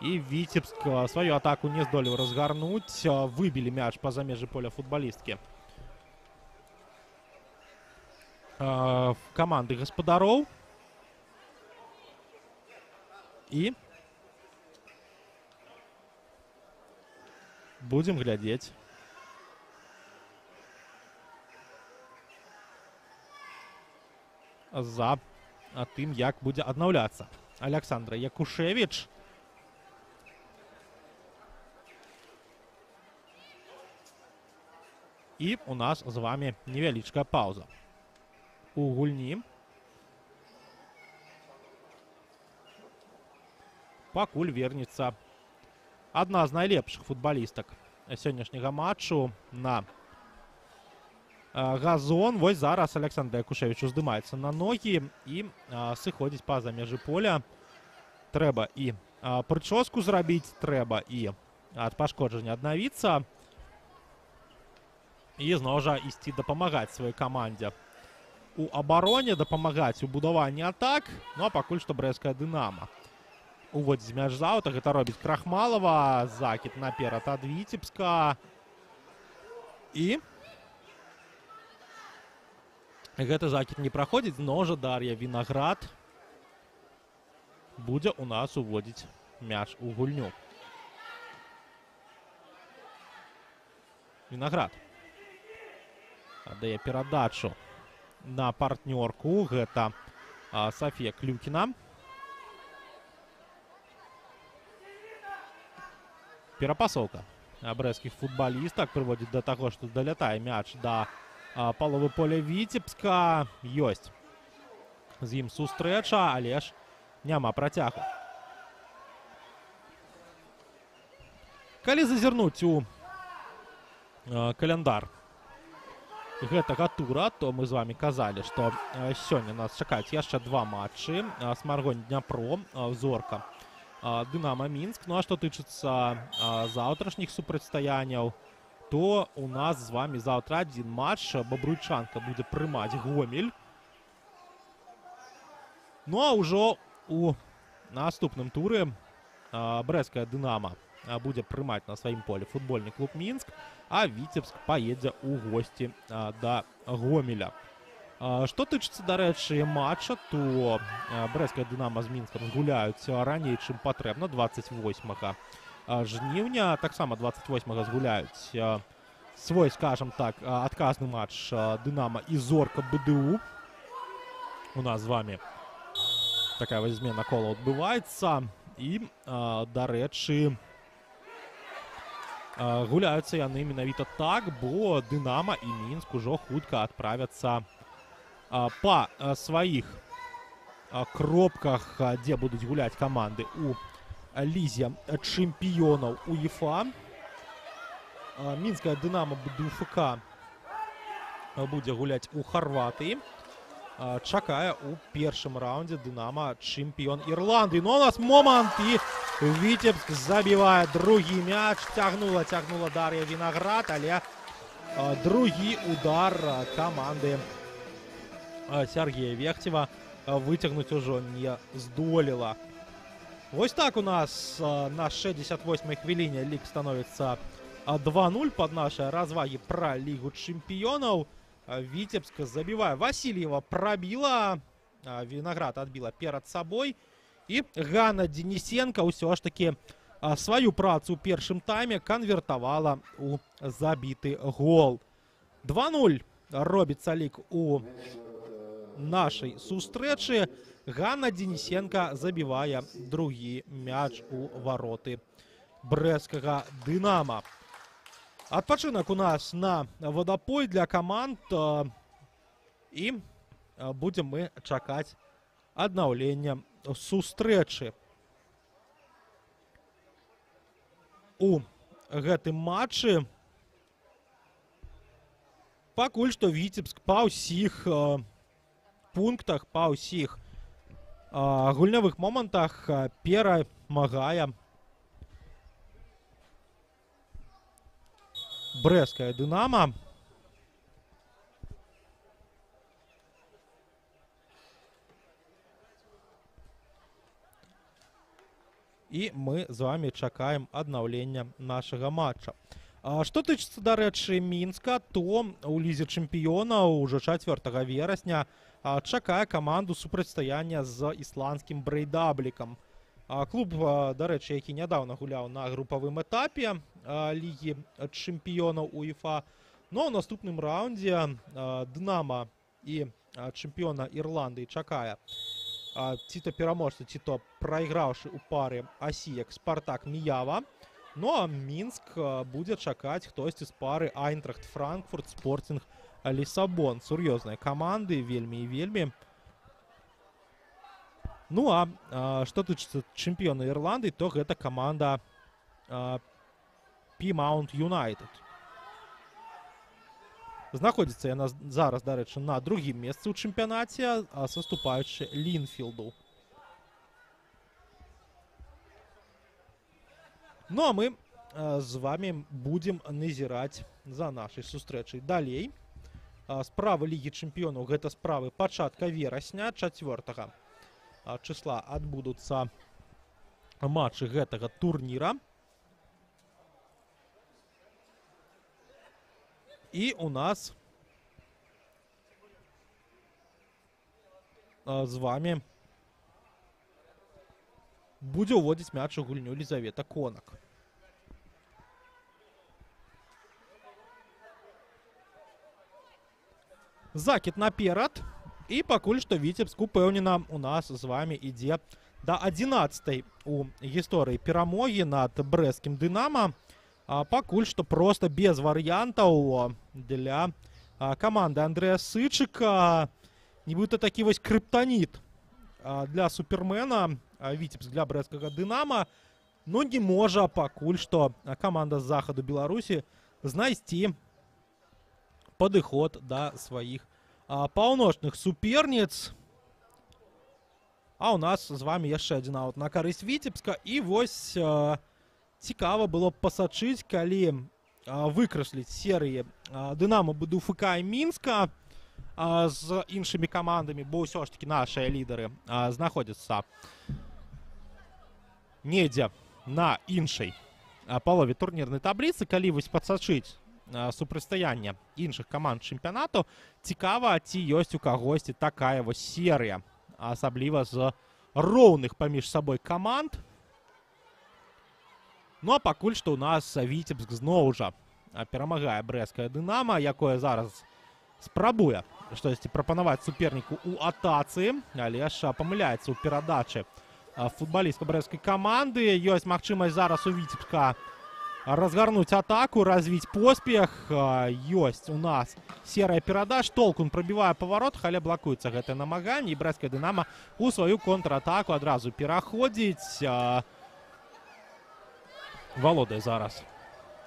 і Віцебск сваю атаку не здолеў разгарнуць. Выбілі мяч па-за межы поля футбалісткі каманды гаспадароў. І будзем глядзець за тым, як будзе аднаўляцца Александр Якушевич. І у нас з вами невялічкая пауза у гульні. Пакуль вернецца адна з найлепшых футбалістак сённяшняга матчу на газон. Вось зараз Александр Якушевич уздымаецца на ногі і сыходзіць па-за межы поля. Трэба і прычоску зрабіць, трэба і ад пашкоджання аднавіцца. І зноў жа ісці дапамагаць сваёй камандзе у абароне, дапамагаць у будаванні атак. Ну а пакуль што брэсцкая Дынамо уводзіць мяч з аўта. Гэта робіць Крахмалова. Закід наперад ад Віцебска. І гэты закід не праходзіць. Зноў жа Дар'я Вінаград будзе у нас уводзіць мяч у гульню. Вінаград аддае перадачу на партнёрку. Гэта Софія Клюкіна. Перапасоўка брэсцкіх футбалістак прыводзіць да таго, што далятае мяч да паловы поля Віцебска. Ёсць з ім сустрэча, але ж няма працягу. Калі зазірнуць у каляндар гэтага тура, то мы з вами казалі, што сёння нас чакаюць яшчэ два матчы. Смаргонь Дняпро, Зорка Дынамо Мінск. Ну а што тычыцца заўтрашніх супрацьстаянняў, то у нас з вами заўтра адзін матч. Бабруйчанка будзе прымаць Гомель. Ну а ўжо у наступным туры брэсцкая Дынамо будзе прымаць на сваім полі футбольны клуб Мінск, а Віцебск паедзе ў госці да Гомеля. Што тычыцца, дарэчы, матча, то брэсцкая Дынамо з Мінскам згуляюць раней, чым патрэбна, 28 жніўня. Таксама 28 згуляюць свой, скажам так, адказны матч Дынамо і Зорка БДУ. У нас з вами такая вось змена кола адбываецца. І, дарэчы, гуляюцца яны менавіта так, бо Дынамо і Мінск ужо хутка адправяцца па сваіх кропках, дзе будуць гуляць каманды у лізе чэмпіёнаў УЕФА. Мінская Дынамо БДУ-ФК будзе гуляць у Харватыі. Чакае у першым раўндзе Дынамо чэмпіён Ірландыі. Ну у нас момант, і Віцебск забівае другі мяч. Цягнула Дар'я Вінаград, але другі удар каманды Сергея Вехцева выцягнуць ужо не здолела. Вось так у нас на 68-й хвіліне лік становіцца 2-0 пад нашай развагі пра Лігу чэмпіёнаў. Віцебск забівае. Васильева прабіла, Вінаград адбіла перад сабой. І Ганна Денисенко ўсё ж такі сваю працу ў першым тайме канвертавала ў забіты гол. 2-0 робіцца лік у нашай сустрэчы. Ганна Денисенко забівае другі мяч у вароты брэсцкага Дынамо. Адпачынак у нас на вадапой для каманд, і будзем мы чакаць аднаўлення сустрэчы. У гэтым матчы пакуль што Віцебск па ўсіх пунктах, па ўсіх гульнявых момантах перамагае брэсцкая Дынамо. І мы з вами чакаем аднаўлення нашага матча. Што тычыцца, дарэчы, Мінска, то у лізе чэмпіёнаў ўжо 4 верасня чакае каманду супрацьстаяння з ісландскім Брейдаблікам. Клуб, дарэчы, які нядаўна гуляў на групавым этапе Лігі чэмпіёнаў УЕФА. Но ў наступным раўндзе Дынамо і чэмпіёна Ірландыі чакае ці то пераможцы, ці то прайграўшы ў пары Асіяк Спартак Міява. Ну а Мінск будзе чакаць хтосьці з пары Айнтрахт Франкфурт Спортинг Лісабон. Сур'ёзныя каманды, вельмі і вельмі. Ну а што тычыцца чэмпіёна Ірландыі, то гэта каманда Пімаунт Юнайтед. Знаходзіцца яна зараз, дарэчы, на другім месцы ў чэмпіянаце, саступаючы Лінфілду. Ну а мы з вами будзем назіраць за нашай сустрэчай далей. Справы Лігі чэмпіёнаў, гэта справы пачатка верасня, 4 числа адбудуцца матчы гэтага турніра. І у нас з вами будзе ўводзіць мяч у гульню Лізавета Конак. Закід наперад. І пакуль што Віцебск упэўнена у нас з вами ідзе да 11-й у гісторыі перамогі над брэсцкім Дынама. Пакуль што проста без варыянтаў для каманды Андрэя Сычыка. Нібыта такі вось крыптаніт для супермена. Віцебск для брэсцкага Дынама. Ну не можа пакуль што каманда з захаду Беларусі знайсці падыход да сваіх паўночных суперніц. А у нас з вами яшчэ адзін аут на карысць Віцебска. І вось цікава было б пасачыць, калі выкрасліць серыі Дынамо, БДУ-ФК і Мінска з іншымі камандамі, бо ўсё ж такі нашыя лідары знаходзяцца недзе на іншай палове турнірнай табліцы. Калі вось пасачыць супрацьстаянне іншых каманд чэмпіянату, цікава, ці ёсць у кагосьці такая вось серыя, асабліва з роўных паміж сабой каманд. Ну а пакуль што ў нас Віцебск зноў жа перамагае брэсцкае Дынамо, якое зараз спрабуе штосьці прапанаваць суперніку ў атацы, але ж памыляецца ў перадачы футбаліста брэсцкай каманды. Ёсць магчымасць зараз у Віцебска разгарнуць атаку, развіць поспех. Ёсць у нас серыя перадач. Толкун прабівае паварот, але блакуецца гэтае намаганне. І брэсцкае Дынамо у сваю контратаку адразу пераходзіць. Валодае зараз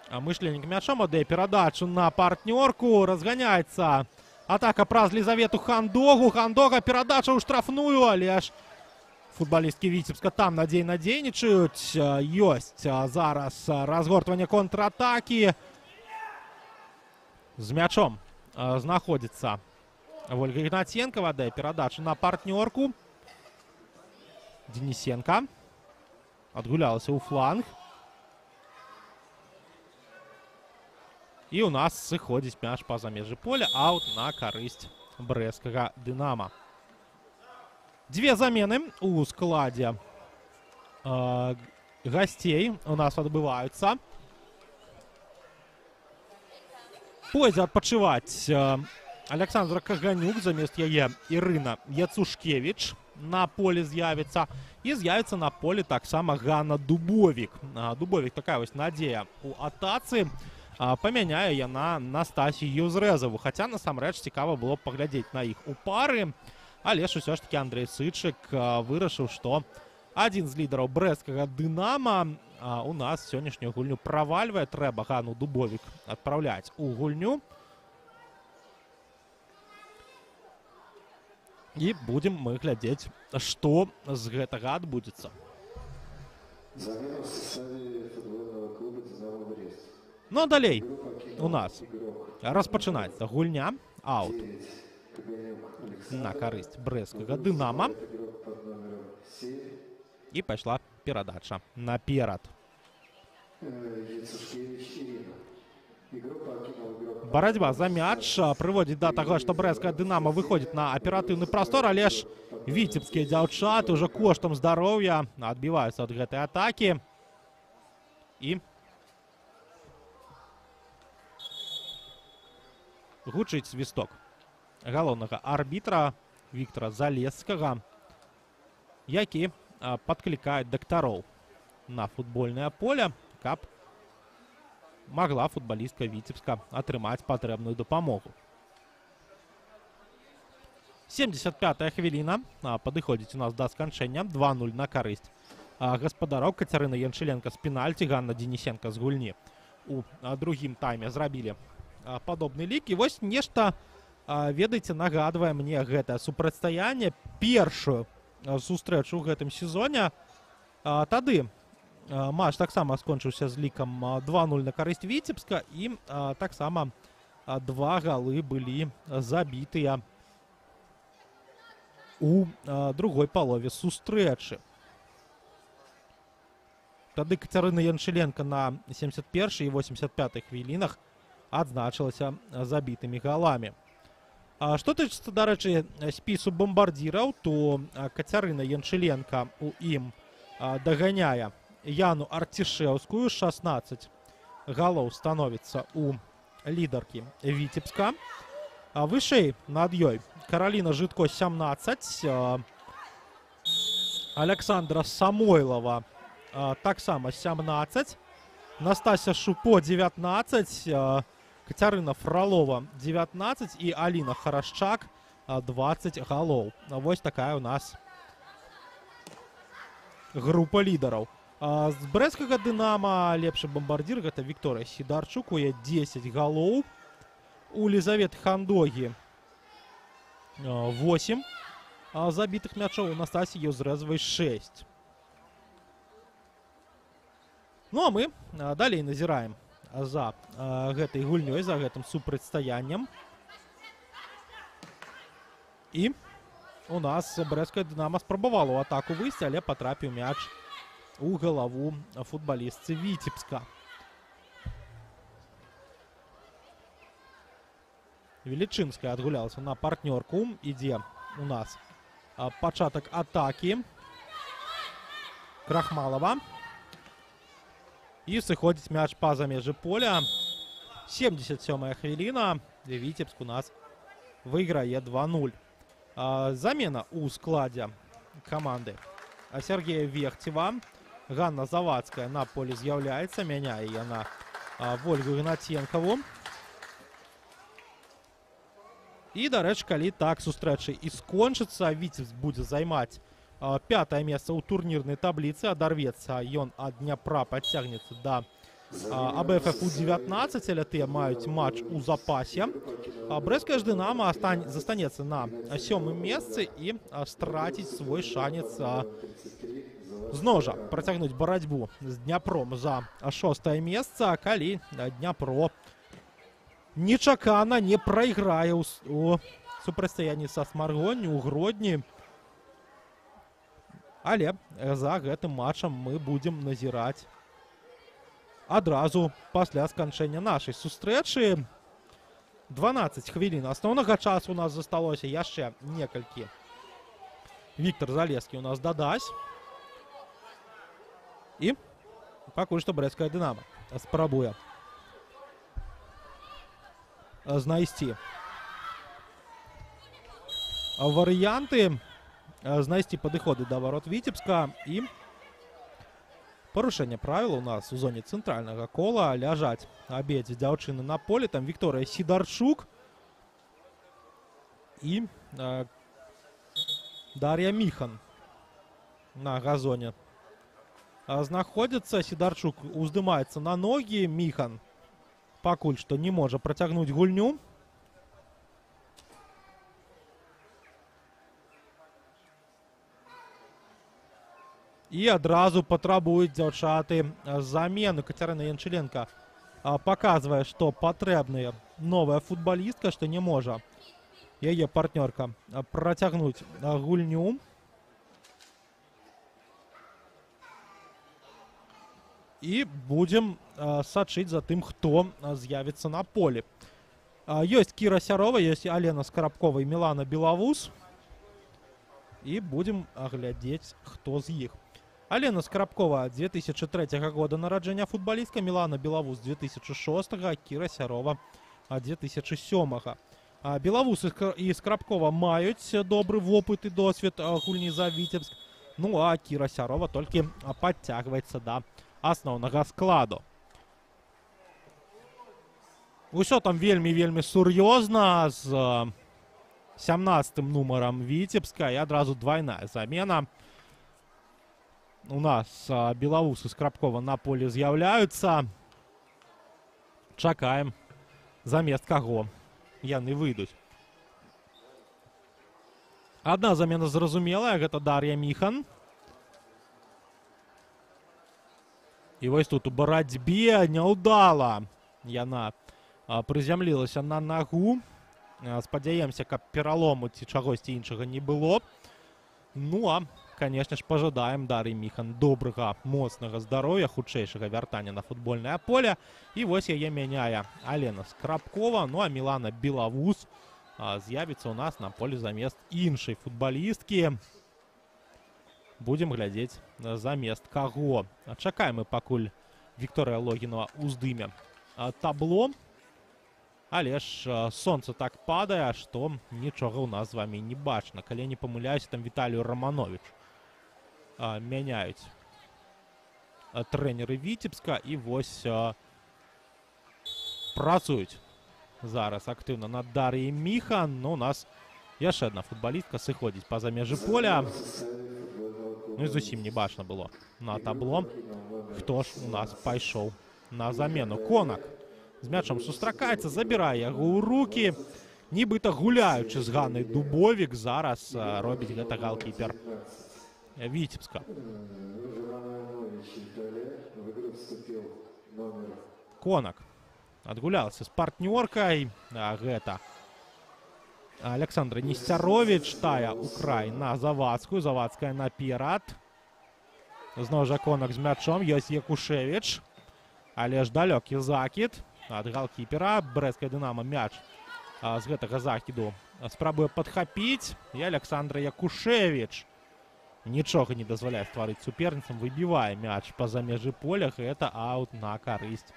мышленнік мячом, аддае перадачу на партнёрку. Разганяецца атака праз Лізавету Хандогу. Хандога перадача ў штрафную, але ж футбалісткі Віцебска там надзейна дзейнічаюць. Ёсць зараз разгортванне контратакі. З мячом знаходзіцца Ольга Ігнаценкова, аддае перадачу на партнёрку. Денисенко адгулялася ў фланг. І у нас сыходзіць мяч па-за межы поля. Аут на карысць брэсцкага Дынама. Две замены у складзе гасцей у нас адбываюцца. Пойдзе адпачываць Александра Каганюк, замест яе Ірына Яцушкевіч на поле з'явіцца. І з'явіцца на поле таксама Ганна Дубовік. Дубовік такая вось надзея у атацы. Памяняе яна Настасію Юзрэзаву. Хаця насамрэч цікава было паглядзець на іх у пары. Але ж усё ж такі Андрэй Сычык вырашыў, што адзін з лідараў брэсцкага Дынама у нас сённяшнюю гульню правальвае. Трэба Ганну Дубовік адпраўляць у гульню. І будзем мы глядзець, што з гэтага адбудзецца. Ну а далей у нас распачынаецца гульня. Аут на карысць брэсцкага Дынама. І пайшла перадача наперад. Барацьба за мяч прыводзіць да таго, што брэсцкае Дынамо выходзіць на аператыўны прастор, але ж віцебскія дзяўчаты ўжо коштам здароўя адбіваюцца ад гэтай атакі. І гучыць свісток галоўнага арбітра Віктора Залесскага, які падклікае дактароў на футбольнае поле, каб магла футбалістка Віцебска атрымаць патрэбную дапамогу. 75-я хвіліна падыходзіць у нас да сканчэння. 2-0 на карысць гаспадароў. Кацярына Янчыленка з пенальці, Ганна Денісенка з гульні у другім тайме зрабілі падобны лік. І вось нешта, ведаеце, нагадвае мне гэтае супрацьстаянне, першую сустрэчу ў гэтым сезоне. Тады матч таксама скончыўся з лікам 2-0 на карысць Віцебска, і таксама 2 галы былі забітыя у другой палове сустрэчы. Тады Кацярына Янчыленка на 71-й і 85-й хвілінах адзначылася забітымі галамі. Што тычыцца, дарэчы, спісу бамбардзіраў, то Кацярына Янчыленка у ім даганяе Яну Арцішэўскую. 16 галоў становіцца у лідаркі Віцебска. Вышэй над ёй Караліна Жытко 17, Александра Самойлова таксама 17, Настася Шупо 19, Кацярына Фролова 19 і Аліна Харашчак 20 галоў. Вось такая у нас група лідараў. З брэсцкага Дынама лепшы бамбардзір гэта Вікторыя Сідарчук, у яе 10 галоў. У Лізаветы Хандогі 8 забітых мячоў, у Настасі Юзрэзавай 6. Ну а мы далей назіраем за гэтай гульнёй, за гэтым супрацьстаяннем. І у нас брэсцкае Дынама спрабавала ў атаку выйсці, але патрапіў мяч у галаву футбалістцы Віцебска. Велічынская адгулялася на партнёрку. Ідзе у нас пачатак атакі. Крахмалова. І сыходзіць мяч па-за межы поля. 77-я хвіліна. Віцебск у нас выйграе 2-0. Замена ў складзе каманды Сергея Вехцева. Ганна Завадская на полі з'яўляецца. Мяняе яна Вольгу Гнаценкаву. І, дарэчы, калі так сустрэча і скончыцца, Віцебск будзе займаць 5-е месца ў турнірнай табліцы. Адарвецца ён ад Дняпра, падцягнецца да АБФФ У-19, але тыя маюць матч у запасе. Брэсцкае ж Дынама застанецца на 7-м месцы і страціць свой шанец зноў жа працягнуць барацьбу з Дняпром за 6-е месца, калі Дняпро нечакана не прайграе у супрацьстаянні са Смаргонню ў Гродні. Але за гэтым матчам мы будзем назіраць адразу пасля сканчэння нашай сустрэчы. 12 хвілін асноўнага часу у нас засталося, яшчэ некалькі Віктор Залескі у нас дадасць. І пакуль што брэсцкае Дынама спрабуе знайсці варыянты, знайсці падыходы да варот Віцебска. І парушэнне правіл у нас у зоне цэнтральнага кола. Ляжаць абедзве дзяўчыны на полі. Там Вікторыя Сідарчук і Дар'я Міхан на газоне знаходзяцца. Сідарчук уздымаецца на ногі. Міхан пакуль што не можа працягнуць гульню. І адразу патрабуюць дзяўчаты замену. Кацярына Янчыленка паказвае, што патрэбная новая футбалістка, што не можа яе партнёрка працягнуць гульню. І будзем сачыць за тым, хто з'явіцца на полі. Ёсць Кіра Сярова, ёсць Алена Скарабкова і Мілана Белавус. І будзем глядзець, хто з іх. Алена Скарабкова 2003 года нараджэння футбалістка, Мілана Белавус 2006, Кіра Сярова 2007. Белавус і Скрабкова маюць добры вопыт і досвед гульні за Віцебск. Ну а Кіра Сярова толькі падцягваецца да асноўнага складу. Усё там вельмі сур'ёзна з 17-м нумарам Віцебска і адразу двайная замена. У нас Белавус і Скрабкова на полі з'яўляюцца. Чакаем, замест каго яны выйдуць. Адна замена зразумелая, гэта Дар'я Міхан. І вось тут у барацьбе няўдала яна прызямлілася на нагу. Спадзяемся, каб пералому ці чагосьці іншага не было. Ну а, канешне ж, пажадаем Дар'і Міхан добрага, моцнага здароўя, хутчэйшага вяртання на футбольнае поле. І вось яе мяняе Алена Скрабкова. Ну а Мілана Белавус з'явіцца ў нас на полі замест іншай футбалісткі. Будзем глядзець замест каго. Чакаем мы пакуль Вікторыя Логінова ўздыме табло. Але ж сонца так падае, што нічога ў нас з вамі не бачна. Калі не памыляюся, там Віталію Раманович мяняюць трэнеры Віцебска. І вось працуюць зараз актыўна над Дар'яй Міхан. Ну, у нас яшчэ адна футбалістка сыходзіць па-за межы поля. Ну і зусім не бачна было на табло, хто ж у нас пайшоў на замену. Конак з мячом сустракаецца, забірае яго ў рукі. Нібыта гуляючы з Ганнай Дубовік, зараз робіць гэта галкіпер Віцебска. Конак адгуляўся з партнёркай. Гэта Александра Несцяровіч, тая ў край на Завадскую, Завадская наперад. Зноў жа Конак з мячом, ёсць Якушевіч. Але ж далёкі закід ад галкіпера. Брэсцкае Дынамо мяч з гэтага закіду спрабуе падхапіць. І Александра Якушевіч нічога не дазваляе стварыць суперніцам. Выбівае мяч па-за межы поля. Гэта аут на карысць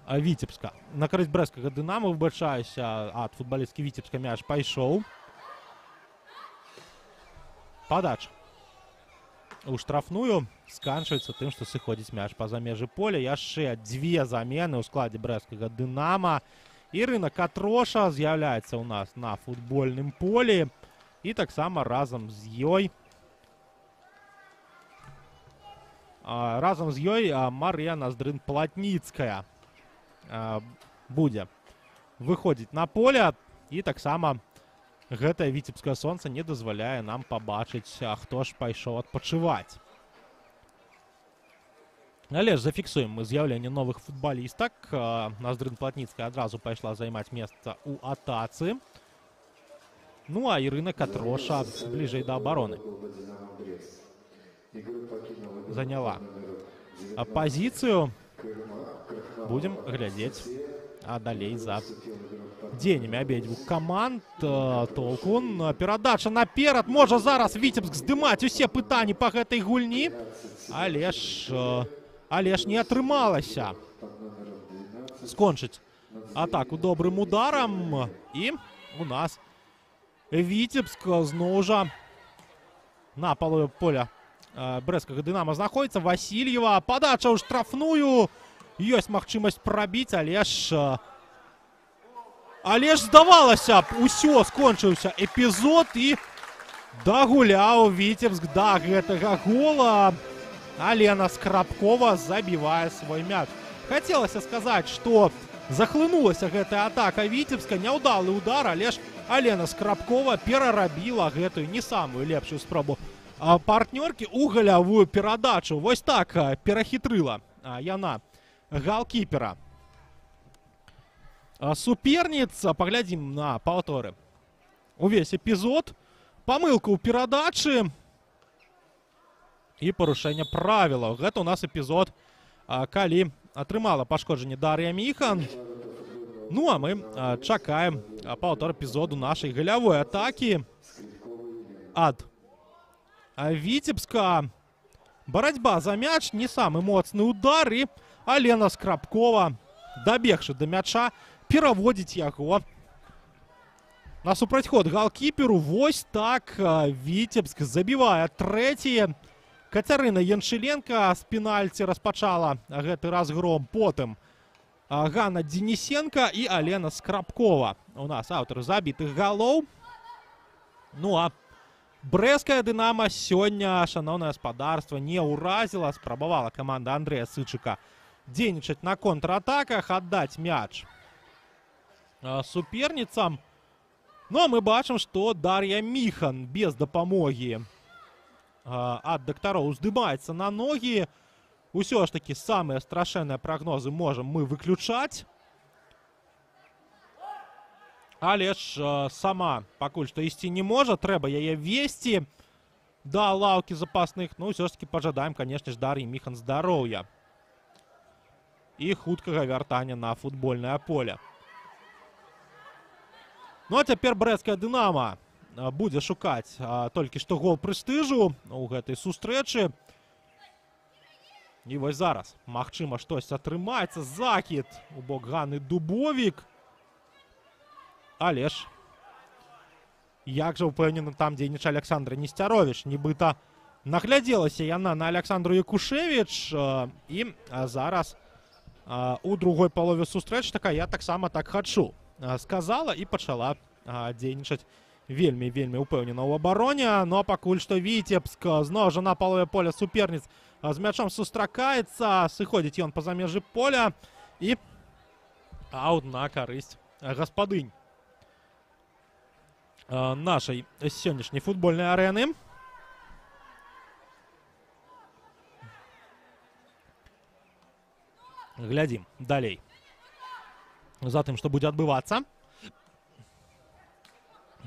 Віцебска. На карысць брэсцкага Дынамо, выбачаюся, ад футбалісткі Віцебска мяч пайшоў. Падача у штрафную сканчваецца тым, што сыходзіць мяч па-за межы поля. Яшчэ дзве замены ў складзе брэсцкага Дынамо. Ірына Катроша з'яўляецца ў нас на футбольным полі. І таксама разам з ёй Марыя Наздрын-Платніцкая будзе выходзіць на поле. І таксама гэтае віцебскае сонца не дазваляе нам пабачыць, хто ж пайшоў адпачываць. Але ж зафіксуем мы з'яўленне новых футбалістак. Наздрын-Платніцкая адразу пайшла займаць месца ў атацы. Ну а Ірына Катроша бліжэй да абароны заняла пазіцыю. Будзем глядзець далей за дзеяннямі абедзвюх каманд. Толкун, перадача наперад. Можа зараз Віцебск здымаць усе пытанні па гэтай гульні. Але ж не атрымалася скончыць атаку добрым ударам. І у нас Віцебск зноў жа на палове поля брэсцкага Дынамо знаходзіцца. Васильева, падача ў штрафную. Ёсць магчымасць прабіць, але ж здавалася б, усё, скончыўся эпізод і дагуляў Віцебск да гэтага гола. Алена Скрабкова забівае свой мяч. Хацелася сказаць, што захлынулася гэтая атака Віцебска, няўдалы удар, але ж Алена Скрабкова перарабіла гэтую не самую лепшую спробу партнёркі ў галявую перадачу. Вось так перахітрыла яна галкіпера суперніца. Паглядзім на паўторы. Увесь эпізод. Памылка ў перадачы і парушэнне правілаў. Гэта у нас эпізод, калі атрымала пашкоджанне Дар'я Міхан. Ну а мы чакаем паўтор эпізоду нашай галявой атакі ад Віцебска. Барацьба за мяч, не самы моцны удар, і Алена Скрабкова дабегшы да мяча, пераводзіць яго на супрацьход галкіперу. Вось так Віцебск забівае трэцяе. Кацярына Яншыленка з пенальці распачала гэты разгром. Потым Ганна Денисенко і Алена Скрабкова у нас аўтары забітых галоў. Ну а брэская Дынамо сёння, шаноўнае гаспадарства, не ўразіла. Спрабавала каманда Андрэя Сычыка дзейнічаць на контратаках, аддаць мяч суперніцам. Ну а мы бачым, што Дар'я Міхан без дапамогі ад дактароў уздымаецца на ногі. Усё ж такі самыя страшэнныя прагнозы можам мы выключаць. Але ж сама пакуль што ісці не можа, трэба яе весці да лаўкі запасных. Ну, ўсё ж такі пажадаем, канешне ж, Дар'і Міхан здароўя і хуткага вяртання на футбольнае поле. Ну, а цяпер брэская Дынамо будзе шукаць толькі што гол прэстыжу у гэтай сустрэчы. І вось зараз, магчыма, штось атрымаецца. Закід у бок Ганны Дубовік. Але ж, як жа ўпэўнены там дзейнічае Александра Несцяровіч. Нібыта наглядзелася яна на Александру Якушевіч. І зараз у другой палове сустрэчы такая, я таксама так хачу, сказала і пачала дзейнічаць вельмі упэўнена ў абароне. Ну а пакуль што Віцебск зноў жа на палове поля суперніц з мячом сустракаецца. Сыходзіць ён па-за межы поля. І аут на карысць гаспадынь нашай сённяшняй футбольнай арэны. Глядзім далей за тым, што будзе адбывацца.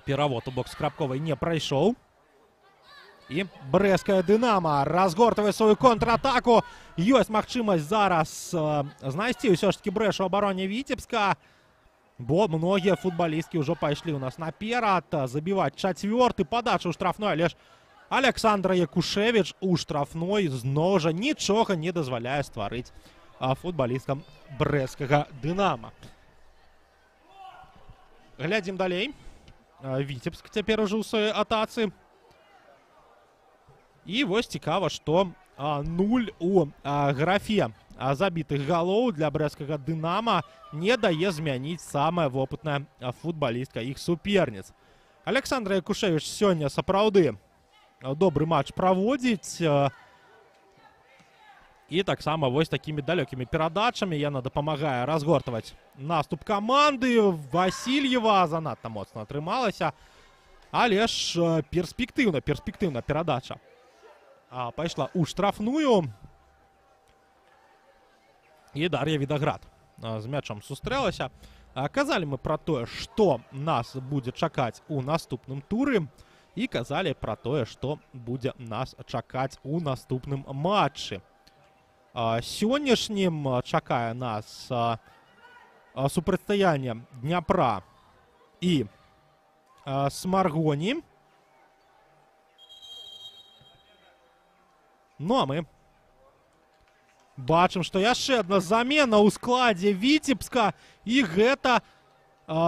Перавод у бок Скрабковай не прайшоў. І брэская Дынамо разгортвае сваю контратаку. Ёсць магчымасць зараз знайсці ўсё ж такі брэш у абароне Віцебска, бо многія футбалісткі ўжо пайшлі ў нас наперад забіваць чацвёрты. Падача ў штрафной, але ж Александра Якушевіч у штрафной зноў жа нічога не дазваляе стварыць футбалісткам брэскага Дынамо. Глядзім далей. Віцебск цяпер ужо ў сваёй атацы. І вось цікава, што 0 у графе забітых галоў для брэскага Дынамо не дае змяніць самая вопытная футбалістка іх суперніц. Александра Якушевіч сёння сапраўды добры матч праводзіць. І таксама вось такімі далёкімі перадачамі яна дапамагае разгортваць наступ каманды. Васильева занадта моцна атрымалася, але ж перспектыўна перадача пайшла ў штрафную. І Дар'я Відаград з мячом сустрэлася. Казалі мы пра тое, што нас будзе чакаць у наступным туры, і казалі пра тое, што будзе нас чакаць у наступным матчы. Сённяшнім чакае нас супрацьстаянне Дняпра і Смаргоні. Ну а мы бачым, што яшчэ адна замена ў складзе Віцебска, і гэта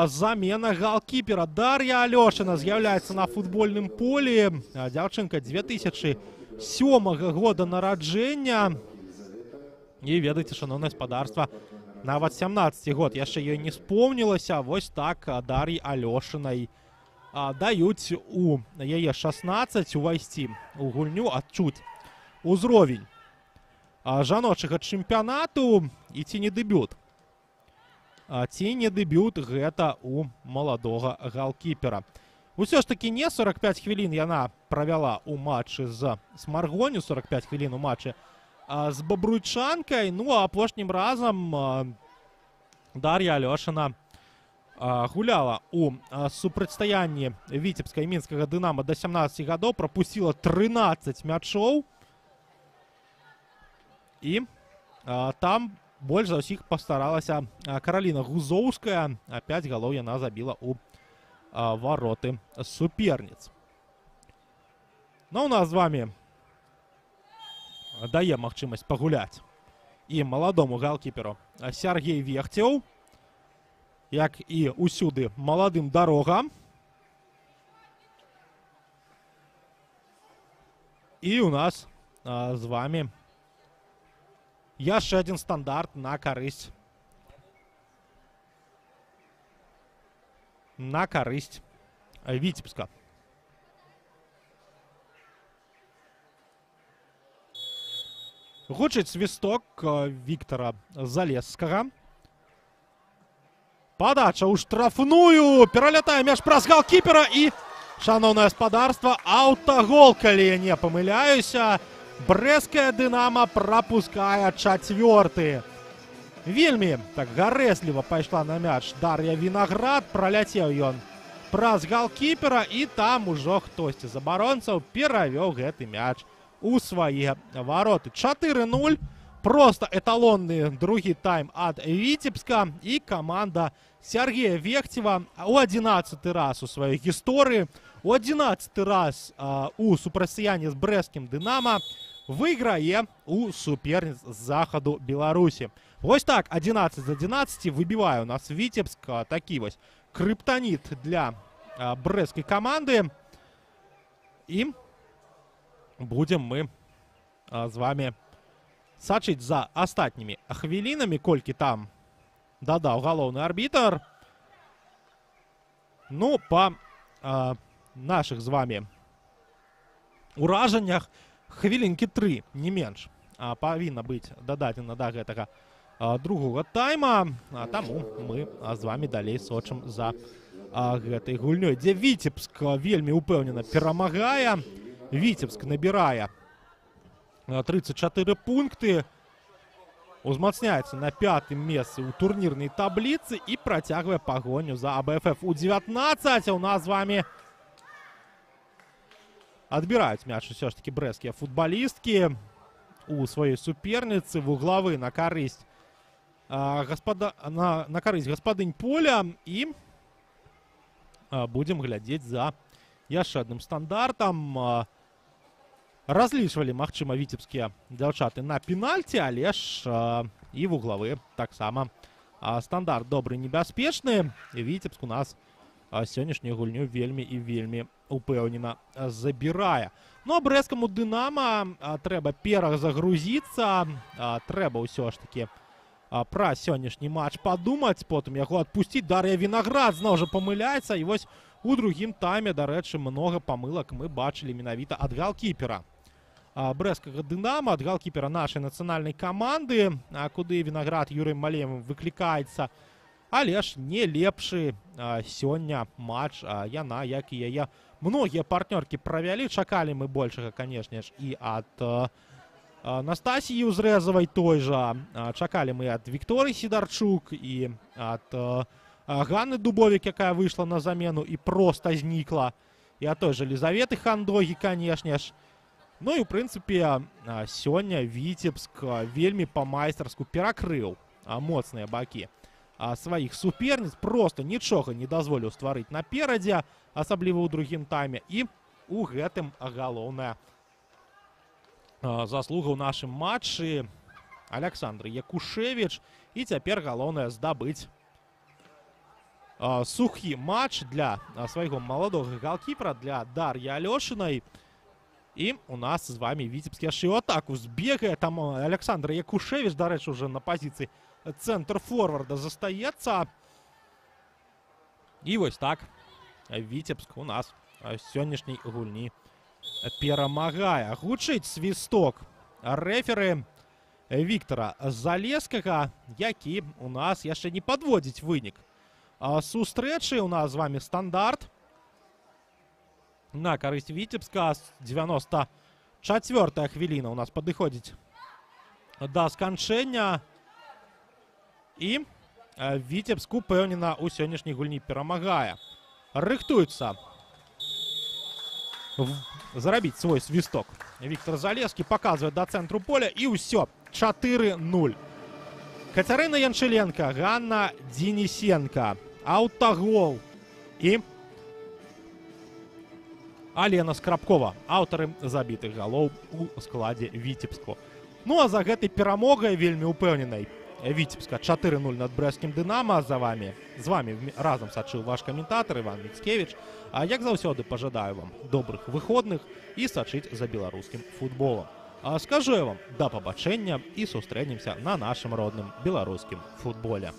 замена галкіпера. Дар'я Алёшына з'яўляецца на футбольным полі. Дзяўчынка 2007 года нараджэння. І ведаеце, шаноўнае гаспадарства, нават 17 год яшчэ ёй не спомнілася. Вось так Дар'і Алёшынай даюць у яе 16 увайсці у гульню, адчуць узровень жаночага чэмпіянату. І ці не дэбют? Ці не дэбют гэта у маладога галкіпера. Усё ж такі не 45 хвілін яна правяла ў матчы з Смаргоню, 45 хвілін у матчы з Бабруйчанкай. Ну а апошнім разам Дар'я Алёшына гуляла у супрацьстаянні Віцебска і мінскага Дынамо да 17 гадоў, прапусціла 13 мячоў. І там больш за ўсіх пастаралася Караліна Гузоўская. 5 галоў яна забіла ў вароты суперніц. Ну, у нас з вами дае магчымасць пагуляць і маладому галкіперу Сергей Вехцеў. Як і усюды маладым дарога. І у нас з вами яшчэ один стандарт на карысць. На карысць Віцебска. Гучыць свісток Віктора Залесскага. Подача ў штрафную. Пералятае мяч праз галкіпера і, шановное гаспадарства, аўтагол, калі я не памыляюся. Брэсцкая Дынамо прапускае чацвёрты. Вельмі так гарэзліва пайшла на мяч Дар'я Вінаград. Праляцеў ён праз галкіпера і там ужо хтосьці з абаронцаў перавёў гэты мяч у свае вароты. 4-0. Просто эталонны другі тайм ад Віцебска, і каманда Сергея Вехцева у 11-й раз у сваёй гісторыі, у 11-й раз у супрацьстаянні з брэсцкім Дынамо выйграе у суперніц з захаду Беларусі. Вось так, 11 з 11 выбівае у нас Віцебск. Такі вось крыптаніт для брэсцкай каманды. І будзем мы з вами сачыць за астатнімі хвілінамі, колькі там дадаў галоўны арбітр. Ну, па нашых з вами уражаннях хвілінкі 3, не менш, павінна быць дададзена да гэтага другога тайма. Таму мы з вами далей сочым за гэтай гульнёй, дзе Віцебск вельмі упэўнена перамагае. Віцебск набірае 34 пункты, узмацняецца на 5-м месцы ў турнірнай табліцы і працягвае пагоню за АБФФ. У 19 у нас з вами адбіраюць мяч усё ж такі брэсцкія футбалісткі у сваёй суперніцы. Вуглавы на карысць на карысць гаспадынь поля, і будзем глядзець за яшчэ адным стандартам. Разлічвалі, магчыма, віцебскія дзяўчаты на пенальці, але ж і вуглавы таксама. Стандарт добры, небяспечны. Віцебск у нас сённяшнюю гульню вельмі і вельмі упэўнена забірае. Ну, а брэсцкаму Дынамо трэба перазагрузіцца. Трэба ўсё ж такі пра сённяшні матч падумаць, потым яго адпусціць. Дар'я Вінаград зноў жа памыляецца. І вось у другім тайме, дарэчы, многа памылак мы бачылі менавіта ад галкіпера брэсцкага Дынамо, ад галкіпера нашай нацыянальнай каманды, куды Вінаград Юрыем Малеевым выклікаецца. Але ж не лепшы сёння матч яна, як і яе многія партнёркі правялі. Чакалі мы большага, канешне ж, і ад Настасіі Узрэзавай той жа. Чакалі мы ад Вікторыі Сідарчук і ад Ганны Дубовік, якая выйшла на замену і проста знікла. І ад той жа Лізаветы Хандогі, канешне ж. Ну і, ў прынцыпе, сёння Віцебск вельмі па-майстарску перакрыў моцныя бакі сваіх суперніц. Проста нічога не дазволіў стварыць наперадзе, асабліва ў другім тайме. І у гэтым галоўная заслуга ў нашым матчы Аляксандры Якушевіч. І цяпер галоўнае здабыць сухі матч для свайго маладога галкіпера, для Дар'і Алёшынай. І у нас з вами Віцебск яшчэ ў атаку збегае. Там Аляксандр Якушевіч, дарэчы, уже на пазіцыі цэнтр форварда застаецца. І вось так Віцебск у нас сённяшняй гульні перамагае. Гучыць свісток рэферы Віктора Залесскага, які у нас яшчэ не падводзіць вынік сустрэчы. У нас з вами стандарт на карысць Віцебска. 94-я хвіліна у нас падыходзіць да сканчэння. І Віцебск упэўнена ў сённяшняй гульні перамагае. Рыхтуецца зарабіць свой свісток. Віктор Залескі паказвае да цэнтру поля, і ўсё, 4-0. Кацярына Янчыленка, Ганна Денисенко, аўтагол. І Алена Скрабкова, аўтары забітых галоў у складзе Віцебску. Ну а за гэтай перамогай вельмі упэўненай Віцебска 4-0 над брэсцкім Дынама з вами разам сачыў ваш каментатар Іван Міцкевіч. А як заўсёды пажадаю вам добрых выходных і сачыць за беларускім футболам. А скажу я вам да пабачэння і сустрэнемся на нашым родным беларускім футболе.